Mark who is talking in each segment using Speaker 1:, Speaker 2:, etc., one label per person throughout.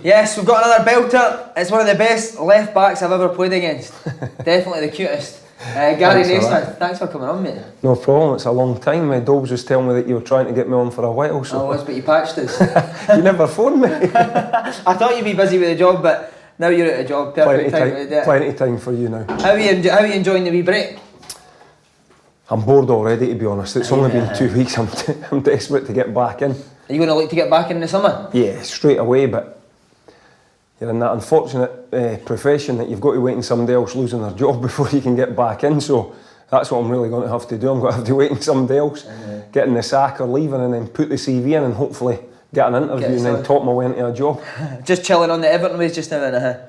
Speaker 1: Yes, we've got another belter. It's one of the best left backs I've ever played against. Definitely the cutest. Gary Naysmith, thanks for coming on, mate.
Speaker 2: No problem, it's a long time. Dobbs was telling me that you were trying to get me on for a while. So.
Speaker 1: I was, but you patched us.
Speaker 2: You never phoned me.
Speaker 1: I thought you'd be busy with the job, but now you're at a job. Perfect time to do it.
Speaker 2: Plenty of time for you now.
Speaker 1: How are you enjoying the wee break?
Speaker 2: I'm bored already, to be honest. It's only been 2 weeks. I'm desperate to get back in.
Speaker 1: Are you going to look to get back in the summer?
Speaker 2: Yeah, straight away, but you're in that unfortunate profession that you've got to wait on somebody else losing their job before you can get back in, so that's what I'm really going to have to do. I'm going to have to wait on somebody else getting the sack or leaving, and then put the CV in and hopefully get an interview and then talk my way into a job.
Speaker 1: Just chilling on the Everton wage just now then,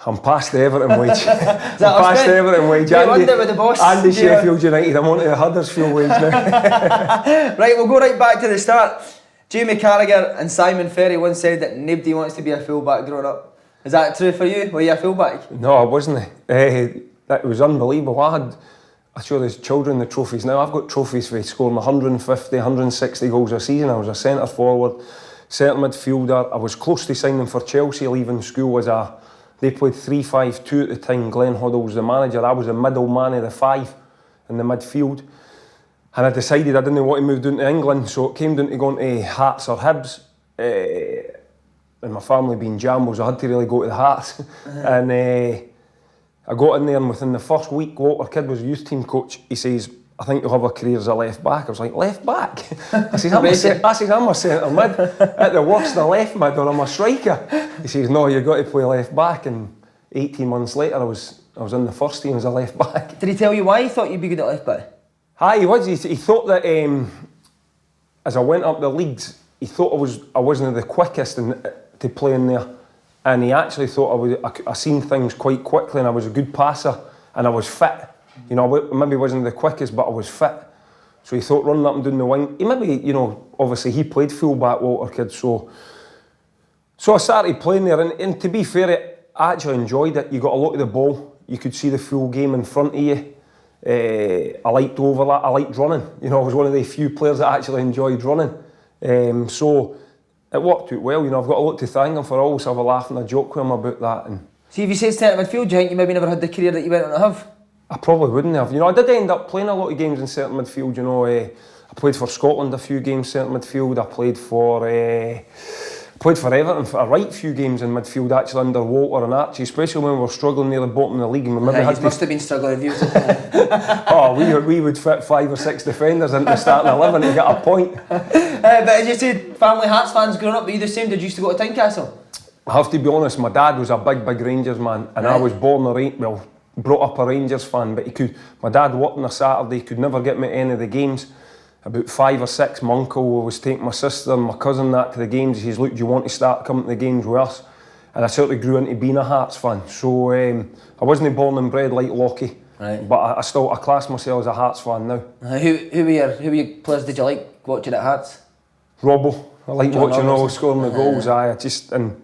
Speaker 2: I'm past the Everton wage.
Speaker 1: I'm
Speaker 2: past the Everton wage. Andy Sheffield United, I'm on to the Huddersfield wage now.
Speaker 1: Right, we'll go right back to the start. Jamie Carragher and Simon Ferry once said that nobody wants to be a fullback growing up. Is that true for you? Were you a fullback?
Speaker 2: No, I wasn't. That was unbelievable. I show these children the trophies now. I've got trophies for scoring 150, 160 goals a season. I was a centre forward, centre midfielder. I was close to signing for Chelsea leaving school they played 3-5-2 at the time. Glenn Hoddle was the manager. I was the middle man of the five in the midfield. And I decided I didn't want to move down to England, so it came down to going to Hearts or Hibs. And my family being Jambos, I had to really go to the Hearts. And I got in there, and within the first week, Walter Kidd was a youth team coach. He says, I think you'll have a career as a left back. I was like, left back? I says, I'm a centre mid. At the worst, a left mid, or I'm a striker. He says, no, you've got to play left back. And 18 months later, I was in the first team as a left back.
Speaker 1: Did he tell you why he thought you'd be good at left back?
Speaker 2: Aye, he was. He thought that as I went up the leagues, he thought I wasn't the quickest to play in there, and he actually thought I seen things quite quickly, and I was a good passer, and I was fit. You know, I maybe wasn't the quickest, but I was fit. So he thought running up and down the wing. He maybe, obviously he played full-back, Walter Kidd, so I started playing there, and to be fair, I actually enjoyed it. You got a lot of the ball. You could see the full game in front of you. I liked overlap, I liked running. I was one of the few players that actually enjoyed running. So it worked out well. I've got a lot to thank him for. I always have a laugh and a joke with him about that. And
Speaker 1: see, if you said centre midfield, do you think you maybe never had the career that you went on to have?
Speaker 2: I probably wouldn't have. I did end up playing a lot of games in centre midfield. I played for Scotland a few games centre midfield. I played for Everton for a right few games in midfield, actually, under Walter and Archie, especially when we were struggling near the bottom of the league. And we maybe
Speaker 1: must have been struggling with you.
Speaker 2: Oh, we would fit 5 or 6 defenders into the starting 11 to get a point.
Speaker 1: But as you said, family Hearts fans growing up, were you the same? Did you used to go to Tynecastle?
Speaker 2: I have to be honest, my dad was a big Rangers man, and I was brought up a Rangers fan, but my dad worked on a Saturday, he could never get me to any of the games. About 5 or 6, my uncle was taking my sister and my cousin to the games. He says, look, do you want to start coming to the games with us? And I sort of grew into being a Hearts fan. So I wasn't born and bred like Lockie, but I class myself as a Hearts fan now.
Speaker 1: Who were your players did you like watching at Hearts?
Speaker 2: Robbo. I like watching Robbo scoring the goals. And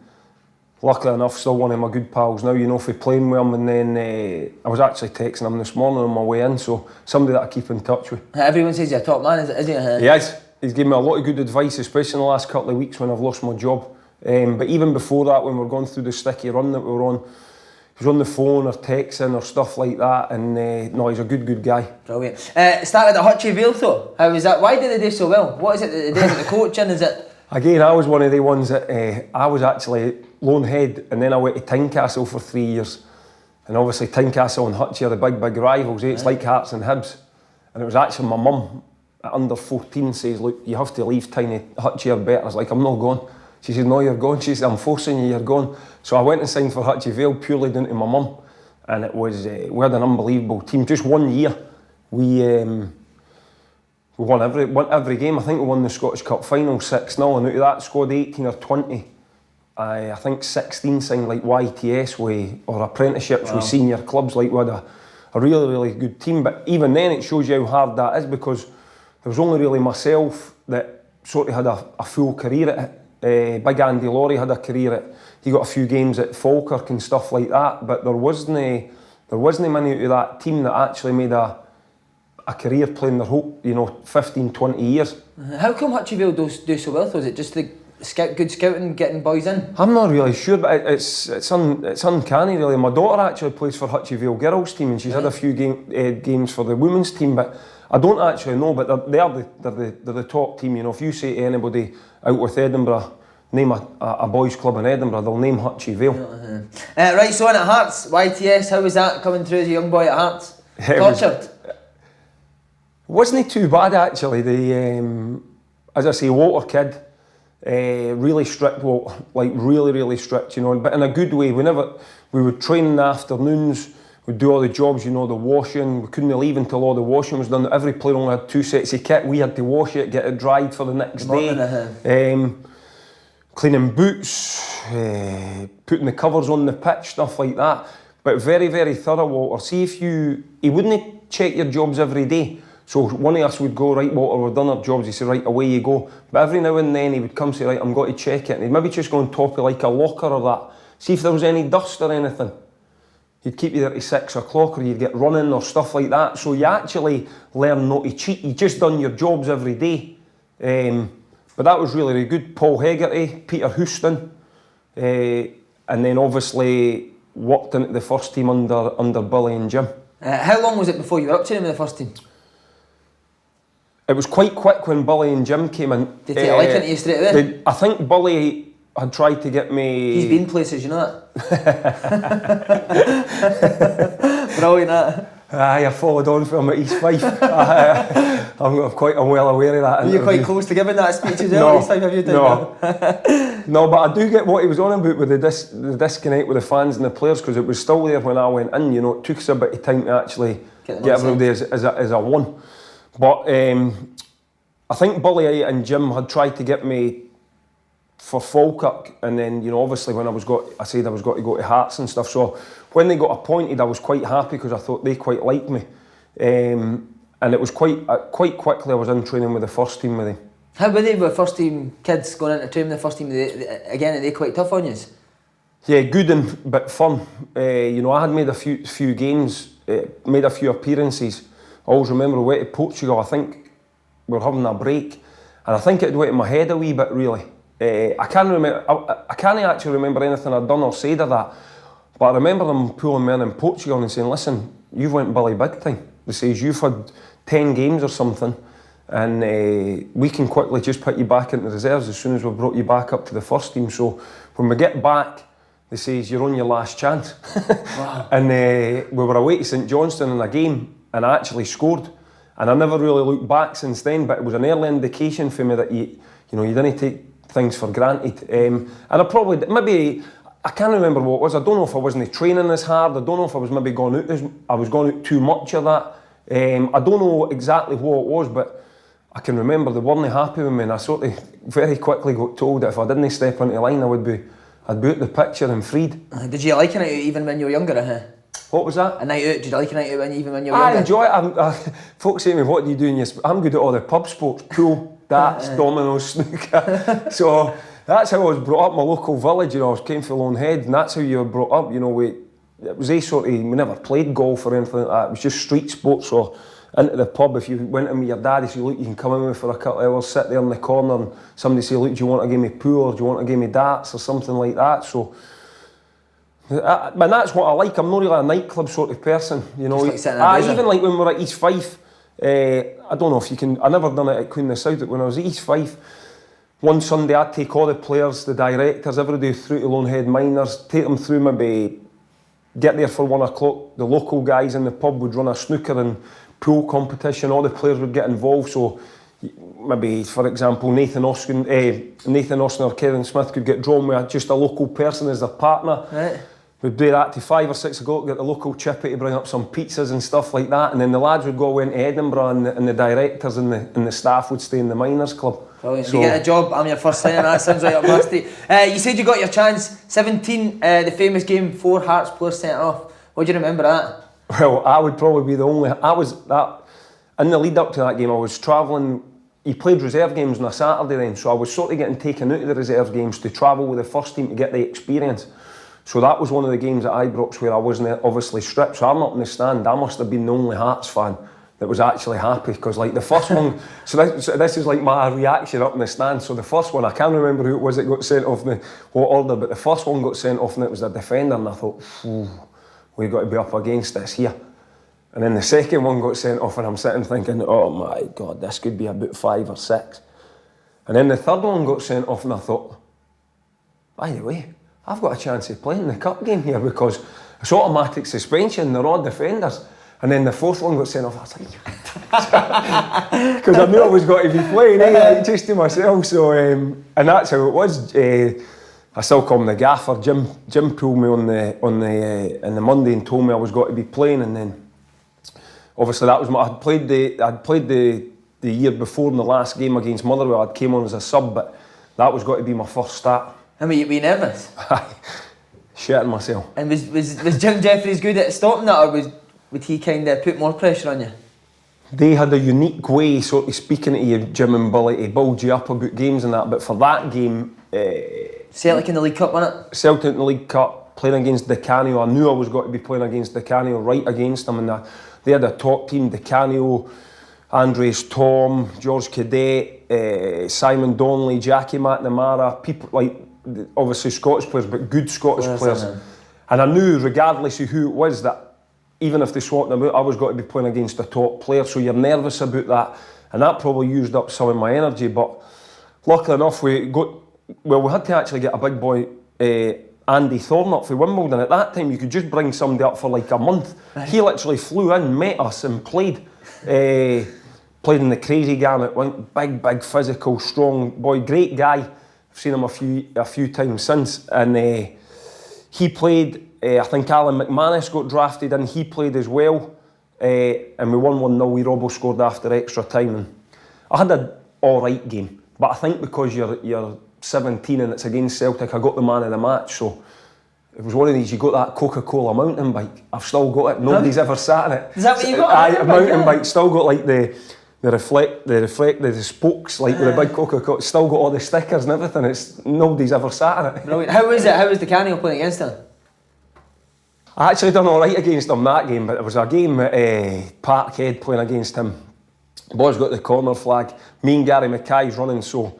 Speaker 2: luckily enough, still one of my good pals now, for playing with him. And then I was actually texting him this morning on my way in, so somebody that I keep in touch with.
Speaker 1: Everyone says you're a top man, isn't he?
Speaker 2: He is. He's given me a lot of good advice, especially in the last couple of weeks when I've lost my job. But even before that, when we were going through the sticky run that we were on, he was on the phone or texting or stuff like that. And no, he's a good guy.
Speaker 1: Brilliant. Started at Hutchie Vale though. How was that? Why did they do so well? What is it that they did with the coaching? Is it?
Speaker 2: Again, I was one of the ones that I was actually Lone Head, and then I went to Tynecastle for 3 years. And obviously Tynecastle and Hutchie are the big rivals. It's like Hearts and Hibs. And it was actually my mum at under 14 says, look, you have to leave Hutchie are better. I was like, I'm not going. She says, no, you're going. She says, I'm forcing you, you're going. So I went and signed for Hutchie Vale purely down to my mum. And it was, we had an unbelievable team. Just 1 year, we won every game. I think we won the Scottish Cup final 6-0, and out of that squad 18 or 20, I think 16 signed like YTS or apprenticeships with senior clubs. Like we had a really good team. But even then, it shows you how hard that is, because there was only really myself that sort of had a full career at it. Big Andy Laurie had a career at. He got a few games at Falkirk and stuff like that. But there wasn't many out of that team that actually made a career playing their whole, 15, 20 years.
Speaker 1: How come Hutchie Vale do so well though? Is it just the good scouting, getting boys in?
Speaker 2: I'm not really sure, but it's uncanny really. My daughter actually plays for Hutchie Vale girls team, and she's had a few games for the women's team, but I don't actually know. But they're the top team. You know, if you say to anybody out with Edinburgh, name a boys' club in Edinburgh, they'll name Hutchie Vale.
Speaker 1: Right, so on at Hearts, YTS, how was that coming through as a young boy at Hearts? Tortured?
Speaker 2: Wasn't too bad actually. As I say, Walter kid, really strict Walter, like really strict, you know, but in a good way. We would train in the afternoons, we'd do all the jobs, you know, the washing. We couldn't leave until all the washing was done. Every player only had 2 sets of kit. We had to wash it, get it dried for the next day. Cleaning boots, putting the covers on the pitch, stuff like that. But very thorough, Walter. See if he wouldn't check your jobs every day. So one of us would go, right, Walter, we've done our jobs. He'd say, right, away you go. But every now and then he would come say, right, I'm going to check it. And he'd maybe just go on top of like a locker or that. See if there was any dust or anything. He'd keep you there to 6 o'clock, or you'd get running or stuff like that. So you actually learn not to cheat. You just done your jobs every day. But that was really good. Paul Hegarty, Peter Houston, and then obviously worked into the first team under Billy and Jim.
Speaker 1: How long was it before you were up to them in the first team?
Speaker 2: It was quite quick when Billy and Jim came in.
Speaker 1: Did they like it you straight away?
Speaker 2: I think Billy had tried to get me...
Speaker 1: He's been places, you know that? Brilliant, that.
Speaker 2: I followed on from at East Fife. I'm well aware of that.
Speaker 1: Were you quite close to giving that speech as well? East Fife, have you done
Speaker 2: No, but I do get what he was on about with the disconnect with the fans and the players, because it was still there when I went in. You know, it took us a bit of time to actually get everybody as a one. But I think Billy and Jim had tried to get me for Falkirk, and then, you know, obviously when I said I was going to go to Hearts and stuff. So when they got appointed, I was quite happy because I thought they quite liked me, and it was quite quickly I was in training with the first team with them.
Speaker 1: How were they with first team kids going into training with the first team? Are they quite tough on you?
Speaker 2: Yeah, good and bit fun. You know, I had made a few games, made a few appearances. I always remember we went to Portugal. I think we were having a break, and I think it went in my head a wee bit really. I can't remember. I can't actually remember anything I'd done or said of that. But I remember them pulling me in Portugal and saying, "Listen, you've went Billy big time." They says you've had 10 games or something, and we can quickly just put you back into reserves as soon as we've brought you back up to the first team. So when we get back, they says you're on your last chance. Wow. And we were away to St Johnstone in a game, and I actually scored. And I never really looked back since then. But it was an early indication for me that you didn't take things for granted. And I probably I can't remember what it was. I don't know if I wasn't training as hard. I don't know if I was maybe going out too much of that. I don't know exactly what it was, but I can remember they weren't happy with me, and I sort of very quickly got told that if I didn't step into the line, I'd be out the picture and freed.
Speaker 1: Did you like a night out even when you were younger?
Speaker 2: What was that?
Speaker 1: A night out. Did you like a night out even when you were younger?
Speaker 2: I enjoy it. Folks say to me, "What do you do in your?" I'm good at all the pub sports, pool, darts, dominoes, snooker. So that's how I was brought up. My local village, you know, I came from Lone Head, and that's how you were brought up. You know, it was we never played golf or anything like that. It was just street sports. So into the pub, if you went in with your dad, he said, "Look, you can come in with me for a couple of hours, sit there in the corner," and somebody say, "Look, do you want to give me pool or do you want to give me darts or something like that?" So. But that's what I like. I'm not really a nightclub sort of person, you know. Even like when we were at East Fife, I don't know if you can. I never done it at Queen of the South. But when I was at East Fife, one Sunday I'd take all the players, the directors, everybody through to Lone Head Miners, take them through maybe get there for 1 o'clock. The local guys in the pub would run a snooker and pool competition. All the players would get involved. So maybe, for example, Nathan Austin or Kevin Smith could get drawn with just a local person as their partner.
Speaker 1: Right.
Speaker 2: We'd do that to 5 or 6 o'clock, get the local chippy to bring up some pizzas and stuff like that, and then the lads would go away into Edinburgh, and the directors and the staff would stay in the Miners' Club.
Speaker 1: Brilliant. So, you get a job, I'm your first signing, that sounds like a musty. You said you got your chance, 17, the famous game, 4 Hearts players sent off. What do you remember that?
Speaker 2: Well, I would probably be the only, in the lead up to that game, I was travelling. He played reserve games on a Saturday then, so I was sort of getting taken out of the reserve games to travel with the first team to get the experience. So that was one of the games at Ibrox where I wasn't obviously stripped, so I'm up in the stand. I must have been the only Hearts fan that was actually happy, because like the first one, so this is like my reaction up in the stand. So the first one, I can't remember who it was that got sent off in what order, but the first one got sent off and it was the defender, and I thought, we've got to be up against this here. And then the second one got sent off and I'm sitting thinking, oh my God, this could be about 5 or 6. And then the third one got sent off and I thought, by the way, I've got a chance of playing the cup game here, because it's automatic suspension, they're all defenders. And then the fourth one got sent off. I was like, because I knew I was going to be playing, like, just to myself. So, and that's how it was. I still call him the gaffer. Jim pulled me on the Monday and told me I was going to be playing. And then, obviously, that was I'd played the year before in the last game against Motherwell. I came on as a sub, but that was going to be my first start.
Speaker 1: I mean, you were nervous?
Speaker 2: Shitting myself.
Speaker 1: And was Jim Jeffries good at stopping that, or would he kind of put more pressure on you?
Speaker 2: They had a unique way, sort of speaking to you, Jim and Billy, to build you up about games and that. But for that game,
Speaker 1: Celtic in the League Cup, wasn't it?
Speaker 2: Celtic in the League Cup, playing against Di Canio. I knew I was going to be playing against Di Canio, right against them, and they had a top team: Di Canio, Andres Tom, George Cadet, Simon Donnelly, Jackie McNamara, people like, obviously Scottish players, but good Scottish players. And I knew, regardless of who it was, that even if they swapped them out, I was going to be playing against a top player, so you're nervous about that, and that probably used up some of my energy. But luckily enough, we had to actually get a big boy, Andy Thorne, up for Wimbledon. At that time, you could just bring somebody up for like a month. Right. He literally flew in, met us, and played. Played in the Crazy Gamut, went big, physical, strong boy, great guy. I've seen him a few times since, and he played. I think Alan McManus got drafted and he played as well, and we won 1-0. We Robbo scored after extra time, and I had an alright game, but I think because you're 17 and it's against Celtic, I got the man of the match. So it was one of these, you got that Coca-Cola mountain bike, I've still got it, nobody's ever sat in it.
Speaker 1: Is that what you got?
Speaker 2: A mountain bike, still got like the spokes, like with a big Coca-Cola, still got all the stickers and everything. Nobody's ever sat in it.
Speaker 1: Brilliant. How was it? How was Di Canio playing against him?
Speaker 2: I actually done alright against him that game, but there was a game at Parkhead playing against him. Boys got the corner flag. Me and Gary Mackay's running, so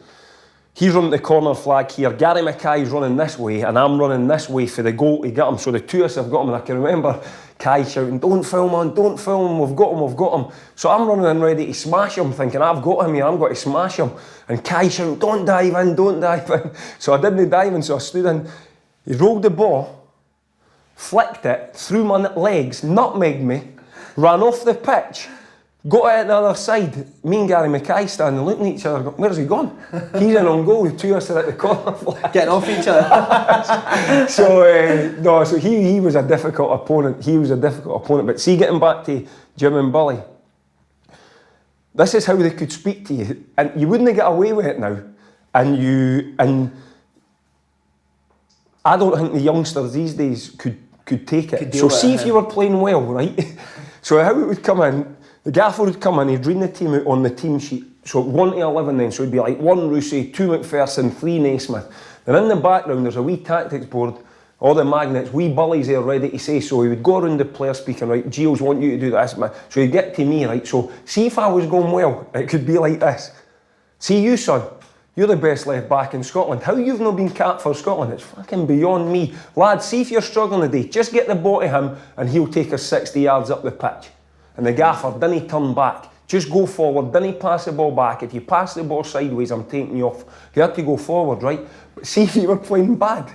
Speaker 2: he's running the corner flag here. Gary Mackay's running this way, and I'm running this way for the goal to get him. So the two of us have got him, and I can remember Kai shouting, "Don't film him, don't film him, we've got him." So I'm running in ready to smash him, thinking I've got him here, I'm going to smash him. And Kai shouting, don't dive in. So I didn't dive in, so I stood in. He rolled the ball, flicked it through my legs, nutmegged me, ran off the pitch, got out the other side. Me and Gary Mackay standing looking at each other, going, where's he gone? He's in on goal, the two of us are at the corner flag.
Speaker 1: Getting off each other.
Speaker 2: So he was a difficult opponent. But see, getting back to Jim and Billy, this is how they could speak to you, and you wouldn't get away with it now. And I don't think the youngsters these days could take it. So see if you were playing well, right? So how it would come in, the gaffer would come in, he'd read the team out on the team sheet. So 1 to 11 then, so it'd be like 1 Rousey, 2 McPherson, 3 Naysmith. Then in the background there's a wee tactics board, all the magnets, wee bullies there ready to say. So he would go around the player speaking, right, Gios want you to do this, man. So he'd get to me, right, so see if I was going well, it could be like this. See you, son. You're the best left back in Scotland. How you've not been capped for Scotland, it's fucking beyond me. Lad, see if you're struggling today, just get the ball to him and he'll take us 60 yards up the pitch. And the gaffer, didn't turn back. Just go forward, didn't pass the ball back. If you pass the ball sideways, I'm taking you off. You had to go forward, right? But see if you were playing bad.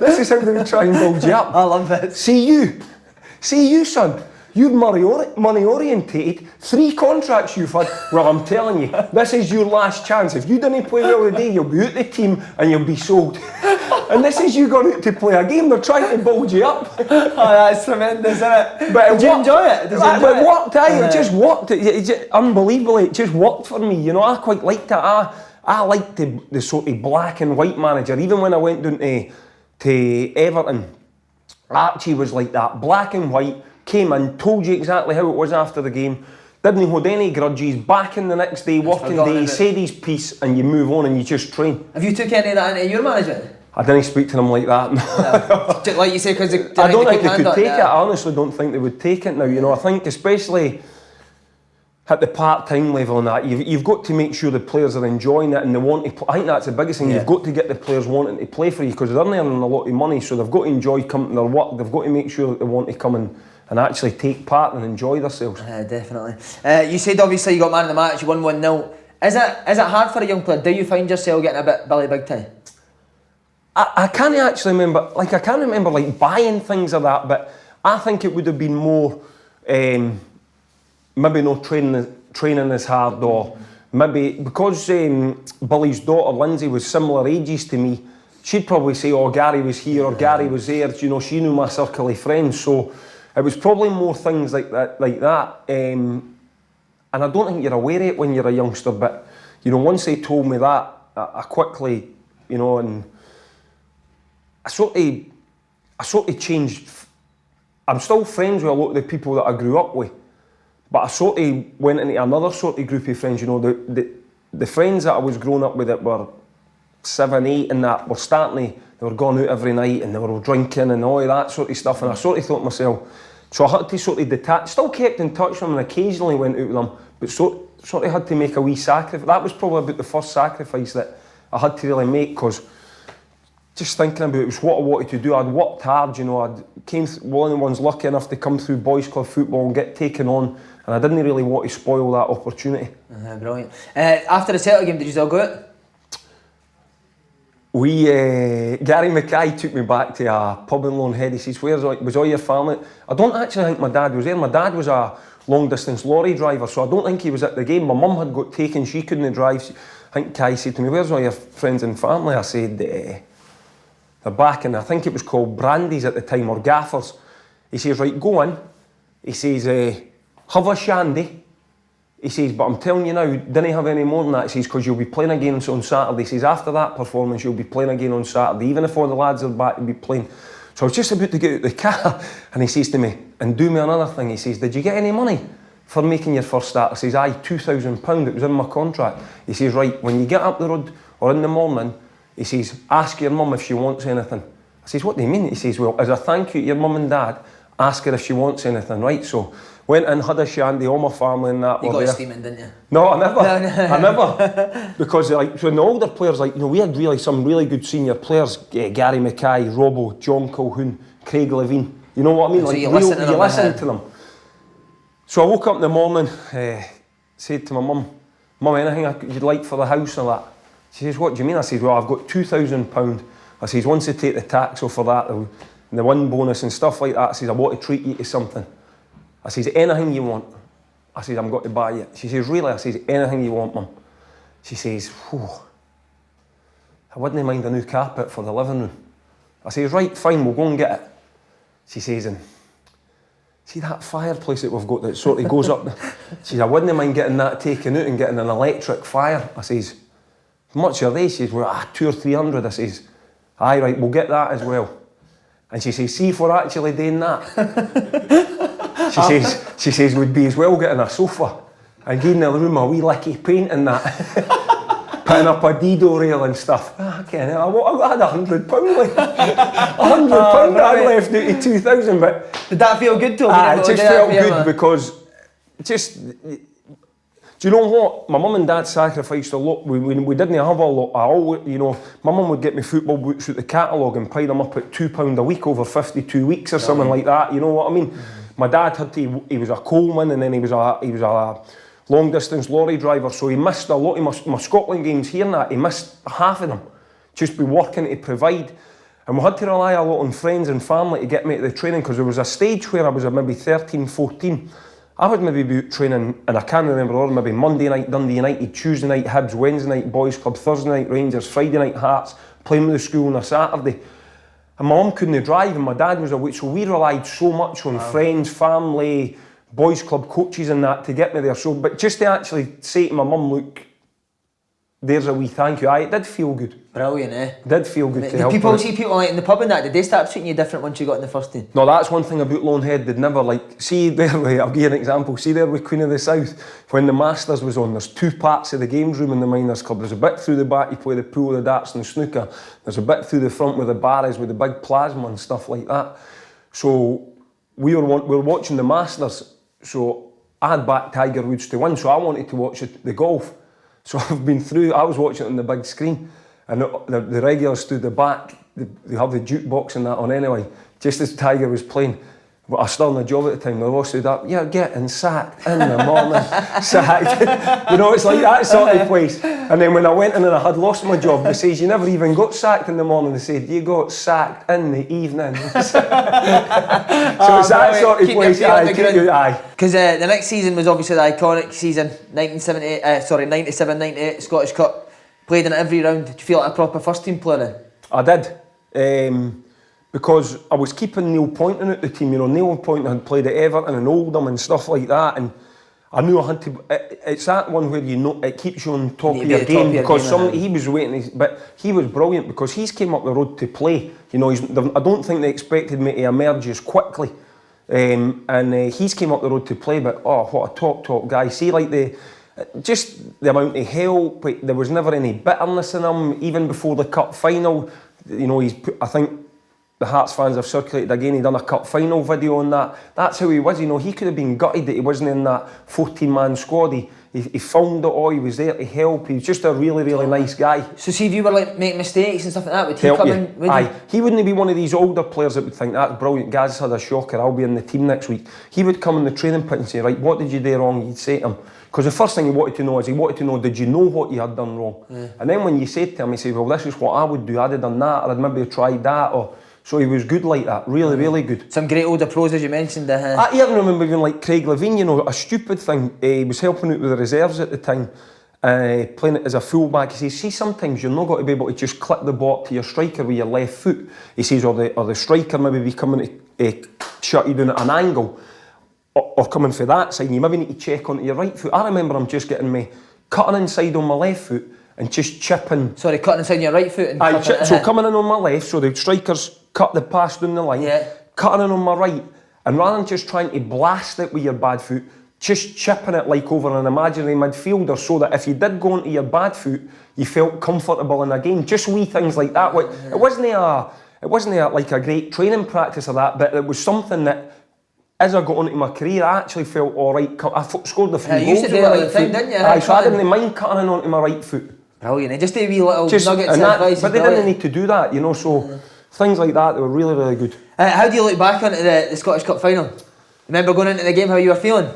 Speaker 2: This is how they would try and build you up.
Speaker 1: I love it.
Speaker 2: See you, son. You're money orientated. 3 contracts you've had. Well, I'm telling you, this is your last chance. If you didn't play well today, you'll be out the team and you'll be sold. And this is you going out to play a game. They're trying to build you up.
Speaker 1: Oh, that's tremendous, isn't it?
Speaker 2: But
Speaker 1: Did you enjoy it?
Speaker 2: It worked. It just worked. Unbelievably, it just worked for me. You know, I quite liked it. I liked the sort of black and white manager. Even when I went down to Everton, Archie was like that, black and white. Came in, told you exactly how it was after the game, didn't hold any grudges, back in the next day, working day, he said his piece, and you move on and you just train.
Speaker 1: Have you took any of that into your management?
Speaker 2: I didn't speak to them like that.
Speaker 1: No. Like you say, because
Speaker 2: I don't think they could take it. I honestly don't think they would take it now. You know, I think especially at the part-time level and that, you've got to make sure the players are enjoying it and they want to play. I think that's the biggest thing. You've got to get the players wanting to play for you, because they're earning a lot of money, so they've got to enjoy coming to their work. They've got to make sure that they want to come and actually take part and enjoy themselves.
Speaker 1: Definitely. You said obviously you got man of the match, you won 1-0. Is it hard for a young player? Do you find yourself getting a bit Billy Big time?
Speaker 2: I can't actually remember, I can't remember buying things or that, but I think it would have been more, maybe no training as hard, or maybe because Billy's daughter Lindsay was similar ages to me, she'd probably say, oh, Gary was here or Gary was there, you know, she knew my circle of friends, so it was probably more things like that. And I don't think you're aware of it when you're a youngster, but, you know, once they told me that, I quickly, you know, and I sort of changed. I'm still friends with a lot of the people that I grew up with, but I sort of went into another sort of group of friends, you know, the friends that I was growing up with that were 7, 8 and that were starting to, they were going out every night and they were drinking and all of that sort of stuff, and I sort of thought to myself, so I had to sort of detach, still kept in touch with them and occasionally went out with them, but sort of had to make a wee sacrifice. That was probably about the first sacrifice that I had to really make, because just thinking about it was what I wanted to do. I'd worked hard, you know, one of the ones lucky enough to come through boys club football and get taken on, and I didn't really want to spoil that opportunity.
Speaker 1: Brilliant. After the Celtic game, did you all go out?
Speaker 2: Gary Mackay took me back to a pub in Lonehead. He says, was all your family? I don't actually think my dad was there. My dad was a long distance lorry driver, so I don't think he was at the game. My mum had got taken, she couldn't drive. I think Kai said to me, where's all your friends and family? I said, they're back, and I think it was called Brandy's at the time, or Gaffers. He says, right, go in. He says, have a shandy. He says, but I'm telling you now, didn't have any more than that. He says, because you'll be playing again on Saturday. He says, after that performance, you'll be playing again on Saturday. Even if all the lads are back, you'll be playing. So I was just about to get out the car, and he says to me, and do me another thing. He says, did you get any money for making your first start? I says, aye, £2,000. It was in my contract. He says, right, when you get up the road or in the morning, he says, ask your mum if she wants anything. I says, what do you mean? He says, well, as a thank you to your mum and dad, ask her if she wants anything, right? So went in, had a shandy, all my family and that.
Speaker 1: You got steaming, didn't you?
Speaker 2: No, I never. I never. Because so the older players, you know, we had really some really good senior players, Gary Mackay, Robbo, John Colquhoun, Craig Levine. You know what I mean?
Speaker 1: So you listen
Speaker 2: to them. So I woke up in the morning, said to my mum, anything you'd like for the house and that? She says, what do you mean? I said, well, I've got £2,000. I says, once they take the tax off for that, and the win bonus and stuff like that, I says, I want to treat you to something. I says, anything you want. I says, I'm going to buy it. She says, really? I says, anything you want, mum. She says, whew, I wouldn't mind a new carpet for the living room. I says, right, fine, we'll go and get it. She says, and see that fireplace that we've got that sort of goes up? She says, I wouldn't mind getting that taken out and getting an electric fire. I says, how much are they? She says, well, 200 or 300. I says, aye, right, we'll get that as well. And she says, see if we're actually doing that. She says, we'd be as well getting a sofa and getting the room a wee licky paint and that. Putting up a Dido rail and stuff. I had £100 left. £100 I had left out of 2,000, but...
Speaker 1: Did that feel good to you?
Speaker 2: It just felt good because do you know what? My mum and dad sacrificed a lot. We didn't have a lot. You know, my mum would get me football boots out the catalogue and pile them up at £2 a week over 52 weeks or something like that. You know what I mean? Mm-hmm. My dad he was a coalman, and then he was a long distance lorry driver, so he missed a lot of my Scotland games here and that. He missed half of them, just be working to provide. And we had to rely a lot on friends and family to get me to the training, because there was a stage where I was maybe 13, 14. I would maybe be out training, and I can't remember all, maybe Monday night Dundee United, Tuesday night Hibs, Wednesday night Boys Club, Thursday night Rangers, Friday night Hearts, playing with the school on a Saturday. And my mum couldn't drive and my dad was away, so we relied so much on friends, family, Boys Club coaches and that to get me there. So, but just to actually say to my mum, look, there's a wee thank you. It did feel good.
Speaker 1: Brilliant, eh?
Speaker 2: It did feel good to help.
Speaker 1: See people like in the pub and that, did they start treating you different once you got in the first team?
Speaker 2: No, that's one thing about Lonehead. They'd never see there, I'll give you an example. See there with Queen of the South, when the Masters was on, there's two parts of the games room in the Miners Club. There's a bit through the back, you play the pool, the darts and the snooker. There's a bit through the front with the bar is with the big plasma and stuff like that. So we were watching the Masters, so I had backed Tiger Woods to win, so I wanted to watch the golf. So I was watching it on the big screen, and the regulars stood the back, they have the jukebox and that on anyway, just as Tiger was playing. But I was still on the job at the time, they all stood up, "You're getting sacked in the morning," sacked. It's like that sort of place. And then when I went in and I had lost my job, they says, "You never even got sacked in the morning." They said, "You got sacked in the evening." So it's that sort of place.
Speaker 1: Because the next season was obviously the iconic season, 97-98 Scottish Cup. Played in it every round. Did you feel like a proper first team player then?
Speaker 2: I did. Because I was keeping Neil Poynton at the team. Neil Poynton had played at Everton and Oldham and stuff like that, and I knew I had to. It's that one where it keeps you on top of your game, because he was waiting, but he was brilliant because he's came up the road to play. I don't think they expected me to emerge as quickly, and he's came up the road to play. But what a top guy! See, like just the amount of help. There was never any bitterness in him, even before the cup final. I think the Hearts fans have circulated again, he done a cup final video on that. That's how he was, he could have been gutted that he wasn't in that 14-man squad. He filmed it all, he was there to help, he was just a really, really nice guy.
Speaker 1: So see, if you were making mistakes and stuff like that, would he come in?
Speaker 2: Aye, he wouldn't be one of these older players that would think, "That's brilliant, Gaz had a shocker, I'll be in the team next week." He would come in the training pit and say, "Right, what did you do wrong?" You'd say to him, because the first thing he wanted to know, did you know what you had done wrong? Yeah. And then when you said to him, he said, "Well, this is what I would do, I'd have done that, or I'd maybe have tried that," so he was good like that, really, really good.
Speaker 1: Some great older pros, as you mentioned.
Speaker 2: I even remember even like Craig Levine, a stupid thing. He was helping out with the reserves at the time, playing it as a fullback. He says, "See, sometimes you're not got to be able to just clip the ball up to your striker with your left foot." He says, or the striker maybe be coming to shut you down at an angle, or coming for that side, you maybe need to check onto your right foot. I remember him just getting me cutting inside on my left foot and just chipping.
Speaker 1: Sorry, cutting inside your right foot?
Speaker 2: So coming in on my left, so the strikers cut the pass down the line, cutting in on my right, and rather than just trying to blast it with your bad foot, just chipping it like over an imaginary midfielder, so that if you did go onto your bad foot, you felt comfortable in a game. Just wee things like that. It wasn't like a great training practice of that, but it was something that, as I got onto my career, I actually felt alright. I scored a few goals.
Speaker 1: You used to do it all the time, didn't you?
Speaker 2: So I didn't mind cutting in onto my right foot.
Speaker 1: Brilliant. Just a wee little nuggets of advice.
Speaker 2: But they didn't need to do that, so things like that, they were really, really good.
Speaker 1: How do you look back onto the Scottish Cup final? Remember going into the game, how you were feeling?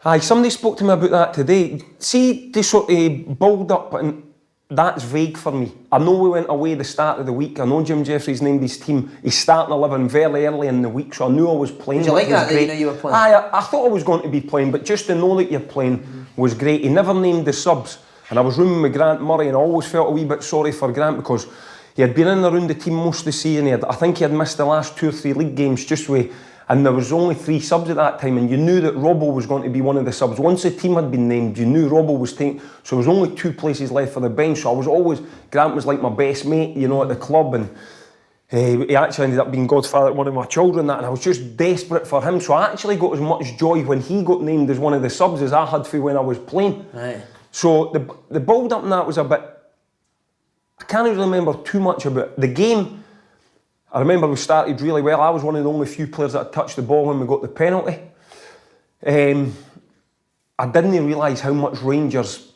Speaker 2: Aye, somebody spoke to me about that today. See, they sort of build up, and that's vague for me. I know we went away the start of the week. I know Jim Jeffries named his team. He's starting 11 very early in the week, so I knew I was playing.
Speaker 1: Did you like that you know you were playing?
Speaker 2: Aye, I thought I was going to be playing, but just to know that you're playing was great. He never named the subs, and I was rooming with Grant Murray, and I always felt a wee bit sorry for Grant because he had been in and around the team most of the season. I think he had missed the last 2 or 3 league games and there was only 3 subs at that time, and you knew that Robbo was going to be one of the subs. Once the team had been named, you knew Robbo was taking, so there was only 2 places left for the bench, so Grant was like my best mate, at the club, and he actually ended up being godfather to one of my children, and I was just desperate for him, so I actually got as much joy when he got named as one of the subs as I had for when I was playing.
Speaker 1: Right.
Speaker 2: So the build-up in that was a bit, I can't really remember too much about it. The game, I remember we started really well. I was one of the only few players that had touched the ball when we got the penalty. I didn't realise how much Rangers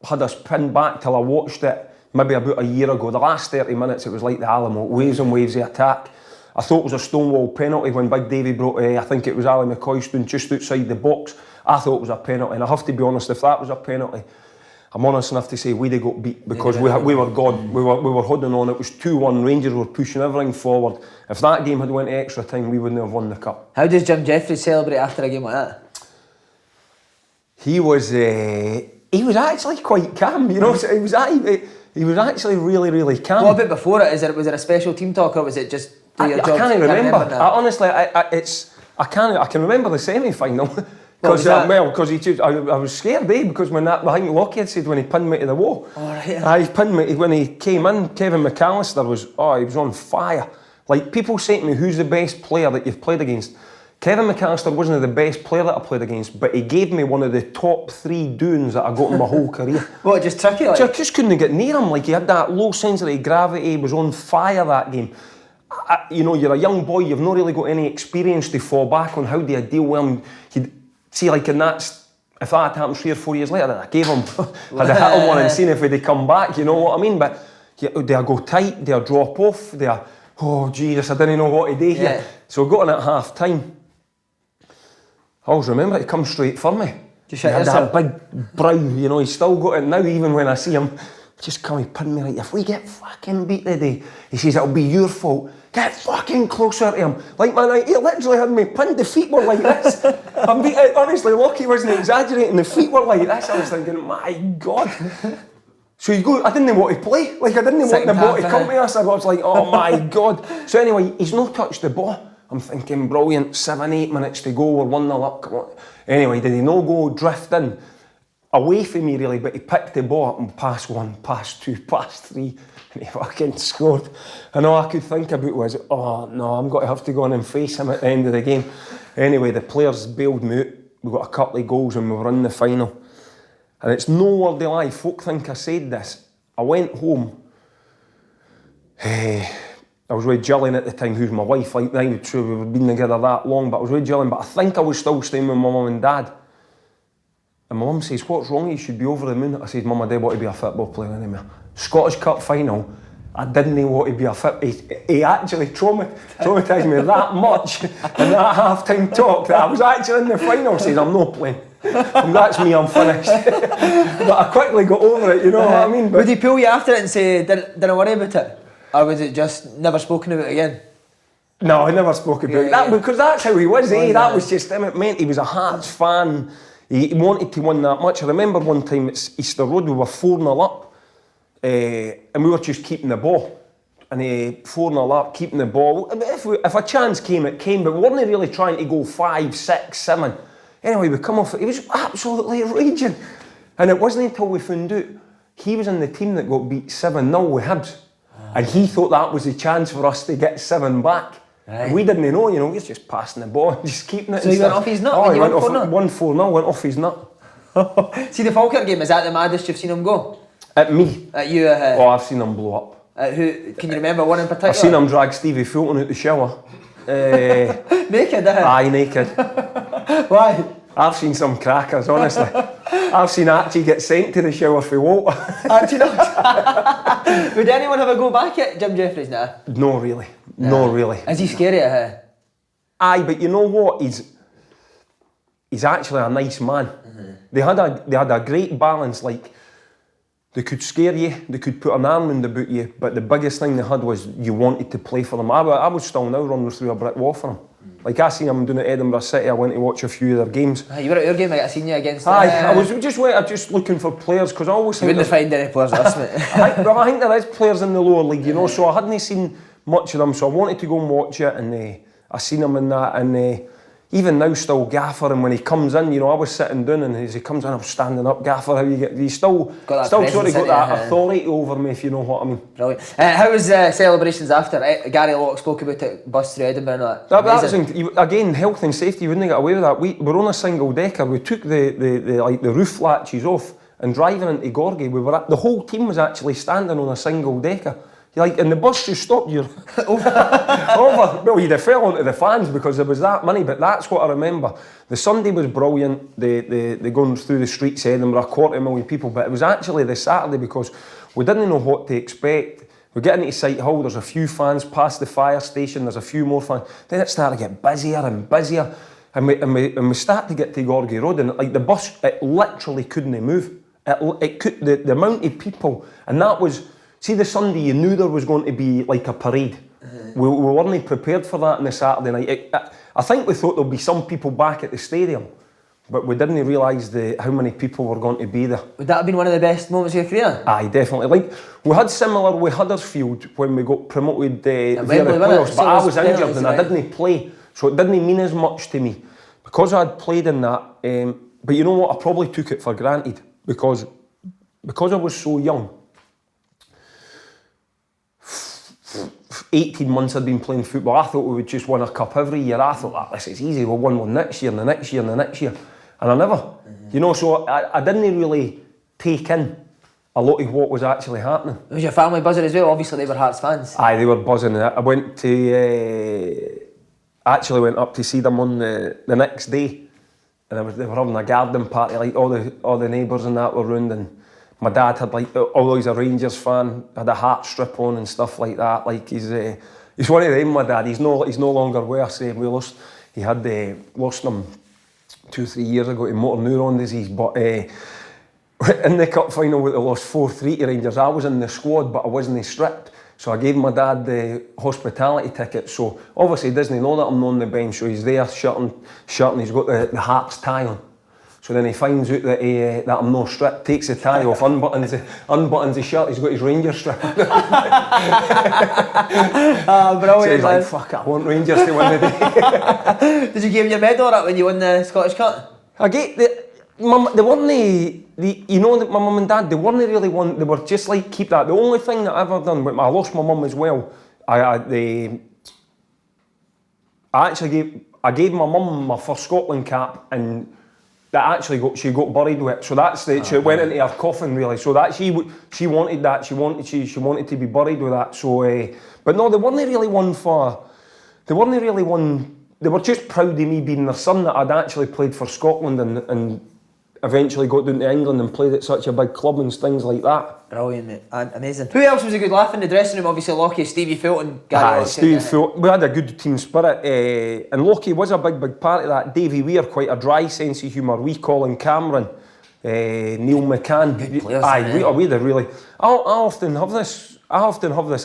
Speaker 2: had us pinned back till I watched it maybe about a year ago. The last 30 minutes, it was like the Alamo, waves and waves of attack. I thought it was a Stonewall penalty when Big Davy brought, I think it was Ali McCoy stood just outside the box. I thought it was a penalty, and I have to be honest, if that was a penalty, I'm honest enough to say we'd have got beat because we were gone. We were holding on. It was 2-1. Rangers were pushing everything forward. If that game had went to extra time, we wouldn't have won the cup.
Speaker 1: How does Jim Jeffries celebrate after a game like that?
Speaker 2: He was actually quite calm. He was actually really, really calm.
Speaker 1: What about before it? Was it a special team talk, or was it just do your job?
Speaker 2: I can't remember. I can remember the semi-final. Because I was scared, because when I think Lockie had said when he pinned me to the wall.
Speaker 1: Oh, right.
Speaker 2: He pinned me when he came in. Kevin McAllister he was on fire. Like, people say to me, who's the best player that you've played against? Kevin McAllister wasn't the best player that I played against, but he gave me one of the top 3 doons that I got in my whole career.
Speaker 1: What, just tricky? Like?
Speaker 2: I just couldn't get near him. Like, he had that low sensory gravity. He was on fire that game. You're a young boy. You've not really got any experience to fall back on. How do you deal with him? see, like, and that's, if that had happened 3 or 4 years later, then I gave him, I'd have hit him one and seen if he'd come back, you know what I mean? But they'll go tight, they'll drop off, they're, oh Jesus, I didn't know what to do here.
Speaker 1: Yeah.
Speaker 2: So we got in at half time. I always remember he come straight for me.
Speaker 1: Just
Speaker 2: he
Speaker 1: hit
Speaker 2: had
Speaker 1: yourself.
Speaker 2: that big brow, you know, he's still got it now, even when I see him. Just come and pin me like, if we get fucking beat today, he says, it'll be your fault. Get fucking closer to him. Like, man, he literally had me pinned. The feet were like this. Honestly, Lockie wasn't exaggerating. The feet were like this. I was thinking, my God. So you go, I didn't want to play. Like, I didn't want the ball to come to us. I was like, oh my God. So anyway, he's not touched the ball. I'm thinking, brilliant, 7-8 minutes to go, we're 1-0 up, come on. Anyway, did he no go drift in? Away from me really, but he picked the ball up and passed 1, passed 2, passed 3, and he fucking scored. And all I could think about was, oh no, I'm going to have to go on and face him at the end of the game. Anyway, the players bailed me out. We got a couple of goals and we were in the final. And it's no word of lie, folk think I said this. I went home, I was with Gillian at the time, who's my wife, like now, true, we've been together that long, but I was with Gillian, but I think I was still staying with my mum and dad. And my mum says, what's wrong? You should be over the moon. I said, Mum, I don't want to be a football player anymore. Scottish Cup final, I didn't want to be a he actually traumatised me that much in that half-time talk that I was actually in the final. Says, I'm not playing. And that's me, I'm finished. But I quickly got over it, you know what I mean? But
Speaker 1: would he pull you after it and say, didn't worry about it? Or was it just never spoken about again?
Speaker 2: No, I never spoke about that because that's how he was, That was just him. It meant he was a Hearts fan. He wanted to win that much. I remember one time, it's Easter Road, we were 4-0 up and we were just keeping the ball. And 4-0 up, keeping the ball. If a chance came, it came, but we weren't really trying to go 5, 6, 7. Anyway, we come off, he was absolutely raging. And it wasn't until we found out he was in the team that got beat 7-0 with Hibs. And he thought that was the chance for us to get 7 back. Right. We didn't know, you know, we was just passing the ball and just keeping it.
Speaker 1: So he went off his nut?
Speaker 2: Oh, he went off 1-4-0, went off his nut.
Speaker 1: See the Falkirk game, is that the maddest you've seen him go?
Speaker 2: At me?
Speaker 1: At you?
Speaker 2: Oh, I've seen him blow up.
Speaker 1: Who? Can you remember one in particular?
Speaker 2: I've seen him drag Stevie Fulton out the shower.
Speaker 1: Naked,
Speaker 2: Aye, naked.
Speaker 1: Why?
Speaker 2: I've seen some crackers, honestly. I've seen Archie get sent to the shower for Walter.
Speaker 1: Archie not? Would anyone have a go back at Jim Jeffries now?
Speaker 2: No, really. No, really.
Speaker 1: Is he scary at her?
Speaker 2: Aye, but you know what? He's actually a nice man. Mm-hmm. They had a great balance, like they could scare you, they could put an arm round about you, but the biggest thing they had was you wanted to play for them. I would still now run through a brick wall for them. Like I seen them doing at Edinburgh City, I went to watch a few of their games.
Speaker 1: You were at your game, I seen you against...
Speaker 2: I was just looking for players, because I always...
Speaker 1: You wouldn't find any players, that's it.
Speaker 2: I think there is players in the lower league, you know, so I hadn't seen much of them, so I wanted to go and watch it, and I seen him in that, and even now still Gaffer, and when he comes in, you know, I was sitting down, and as he comes in, I'm standing up, Gaffer, how you get... He's still got that authority over me, if you know what I mean.
Speaker 1: Brilliant. How was celebrations after? Gary Locke spoke about it, bus through Edinburgh and all that.
Speaker 2: That was, again, health and safety, you wouldn't get away with that. We're on a single decker, we took the roof latches off, and driving into Gorgie, the whole team was actually standing on a single decker. And the bus just stopped you over. Well, you'd have fell onto the fans because there was that many, but that's what I remember. The Sunday was brilliant, they going through the streets of Edinburgh, 250,000 people, but it was actually the Saturday because we didn't know what to expect. We get into Sight Hall, there's a few fans past the fire station, there's a few more fans. Then it started to get busier and busier, and we started to get to Gorgie Road, and like the bus, it literally couldn't move. The amount of people, and that was... See, the Sunday, you knew there was going to be like a parade. We weren't prepared for that on the Saturday night. I think we thought there'd be some people back at the stadium, but we didn't realise how many people were going to be there. Would that have been one of the best moments of your career? Aye, definitely. Like, we had similar with Huddersfield when we got promoted via the playoffs, but I was injured and I didn't play, so it didn't mean as much to me. Because I'd played in that, but you know what, I probably took it for granted, because I was so young. 18 months I'd been playing football, I thought we would just win a cup every year. I thought, this is easy, we'll win one next year and the next year and the next year. And I never. You know, so I didn't really take in a lot of what was actually happening. Was your family buzzing as well? Obviously they were Hearts fans. Aye, they were buzzing. I went to, actually went up to see them on the next day. and they were having a garden party, like all the neighbours and that were round, and my dad had like, although he's a Rangers fan, had a Heart strip on and stuff like that. Like he's one of them, my dad. He's no longer with us. He had lost him 2-3 years ago to motor neuron disease, but in the cup final we lost 4-3 to Rangers. I was in the squad, but I wasn't stripped. So I gave my dad the hospitality ticket. So obviously he doesn't know that I'm on the bench, so he's there shirting, he's got the Hearts tie on. So then he finds out that that I'm not stripped, takes the tie off, unbuttons the shirt, he's got his Rangers strip.
Speaker 1: Brilliant.
Speaker 2: So he's like, fuck, I want Rangers to win the day.
Speaker 1: Did you give him your medal or when you won the Scottish Cup?
Speaker 2: I get they weren't you know, my mum and dad, they weren't really one, they were just like, keep that. The only thing that I've ever done, I lost my mum as well, I gave my mum my first Scotland cap, and that actually she got buried with it. So that's she went into her coffin really. So that she wanted that. She wanted to be buried with that. So, but no, they weren't really one. They were just proud of me being their son, that I'd actually played for Scotland and eventually got down to England and played at such a big club and things like that.
Speaker 1: Brilliant, mate. Amazing. Who else was a good laugh in the dressing room? Obviously Lockie, Stevie Fulton, Gary.
Speaker 2: Stevie Fulton. We had a good team spirit, and Lockie was a big part of that. Davy Weir, quite a dry sense of humour. We Colin Cameron, Neil McCann.
Speaker 1: Good players.
Speaker 2: We had a really. I often have this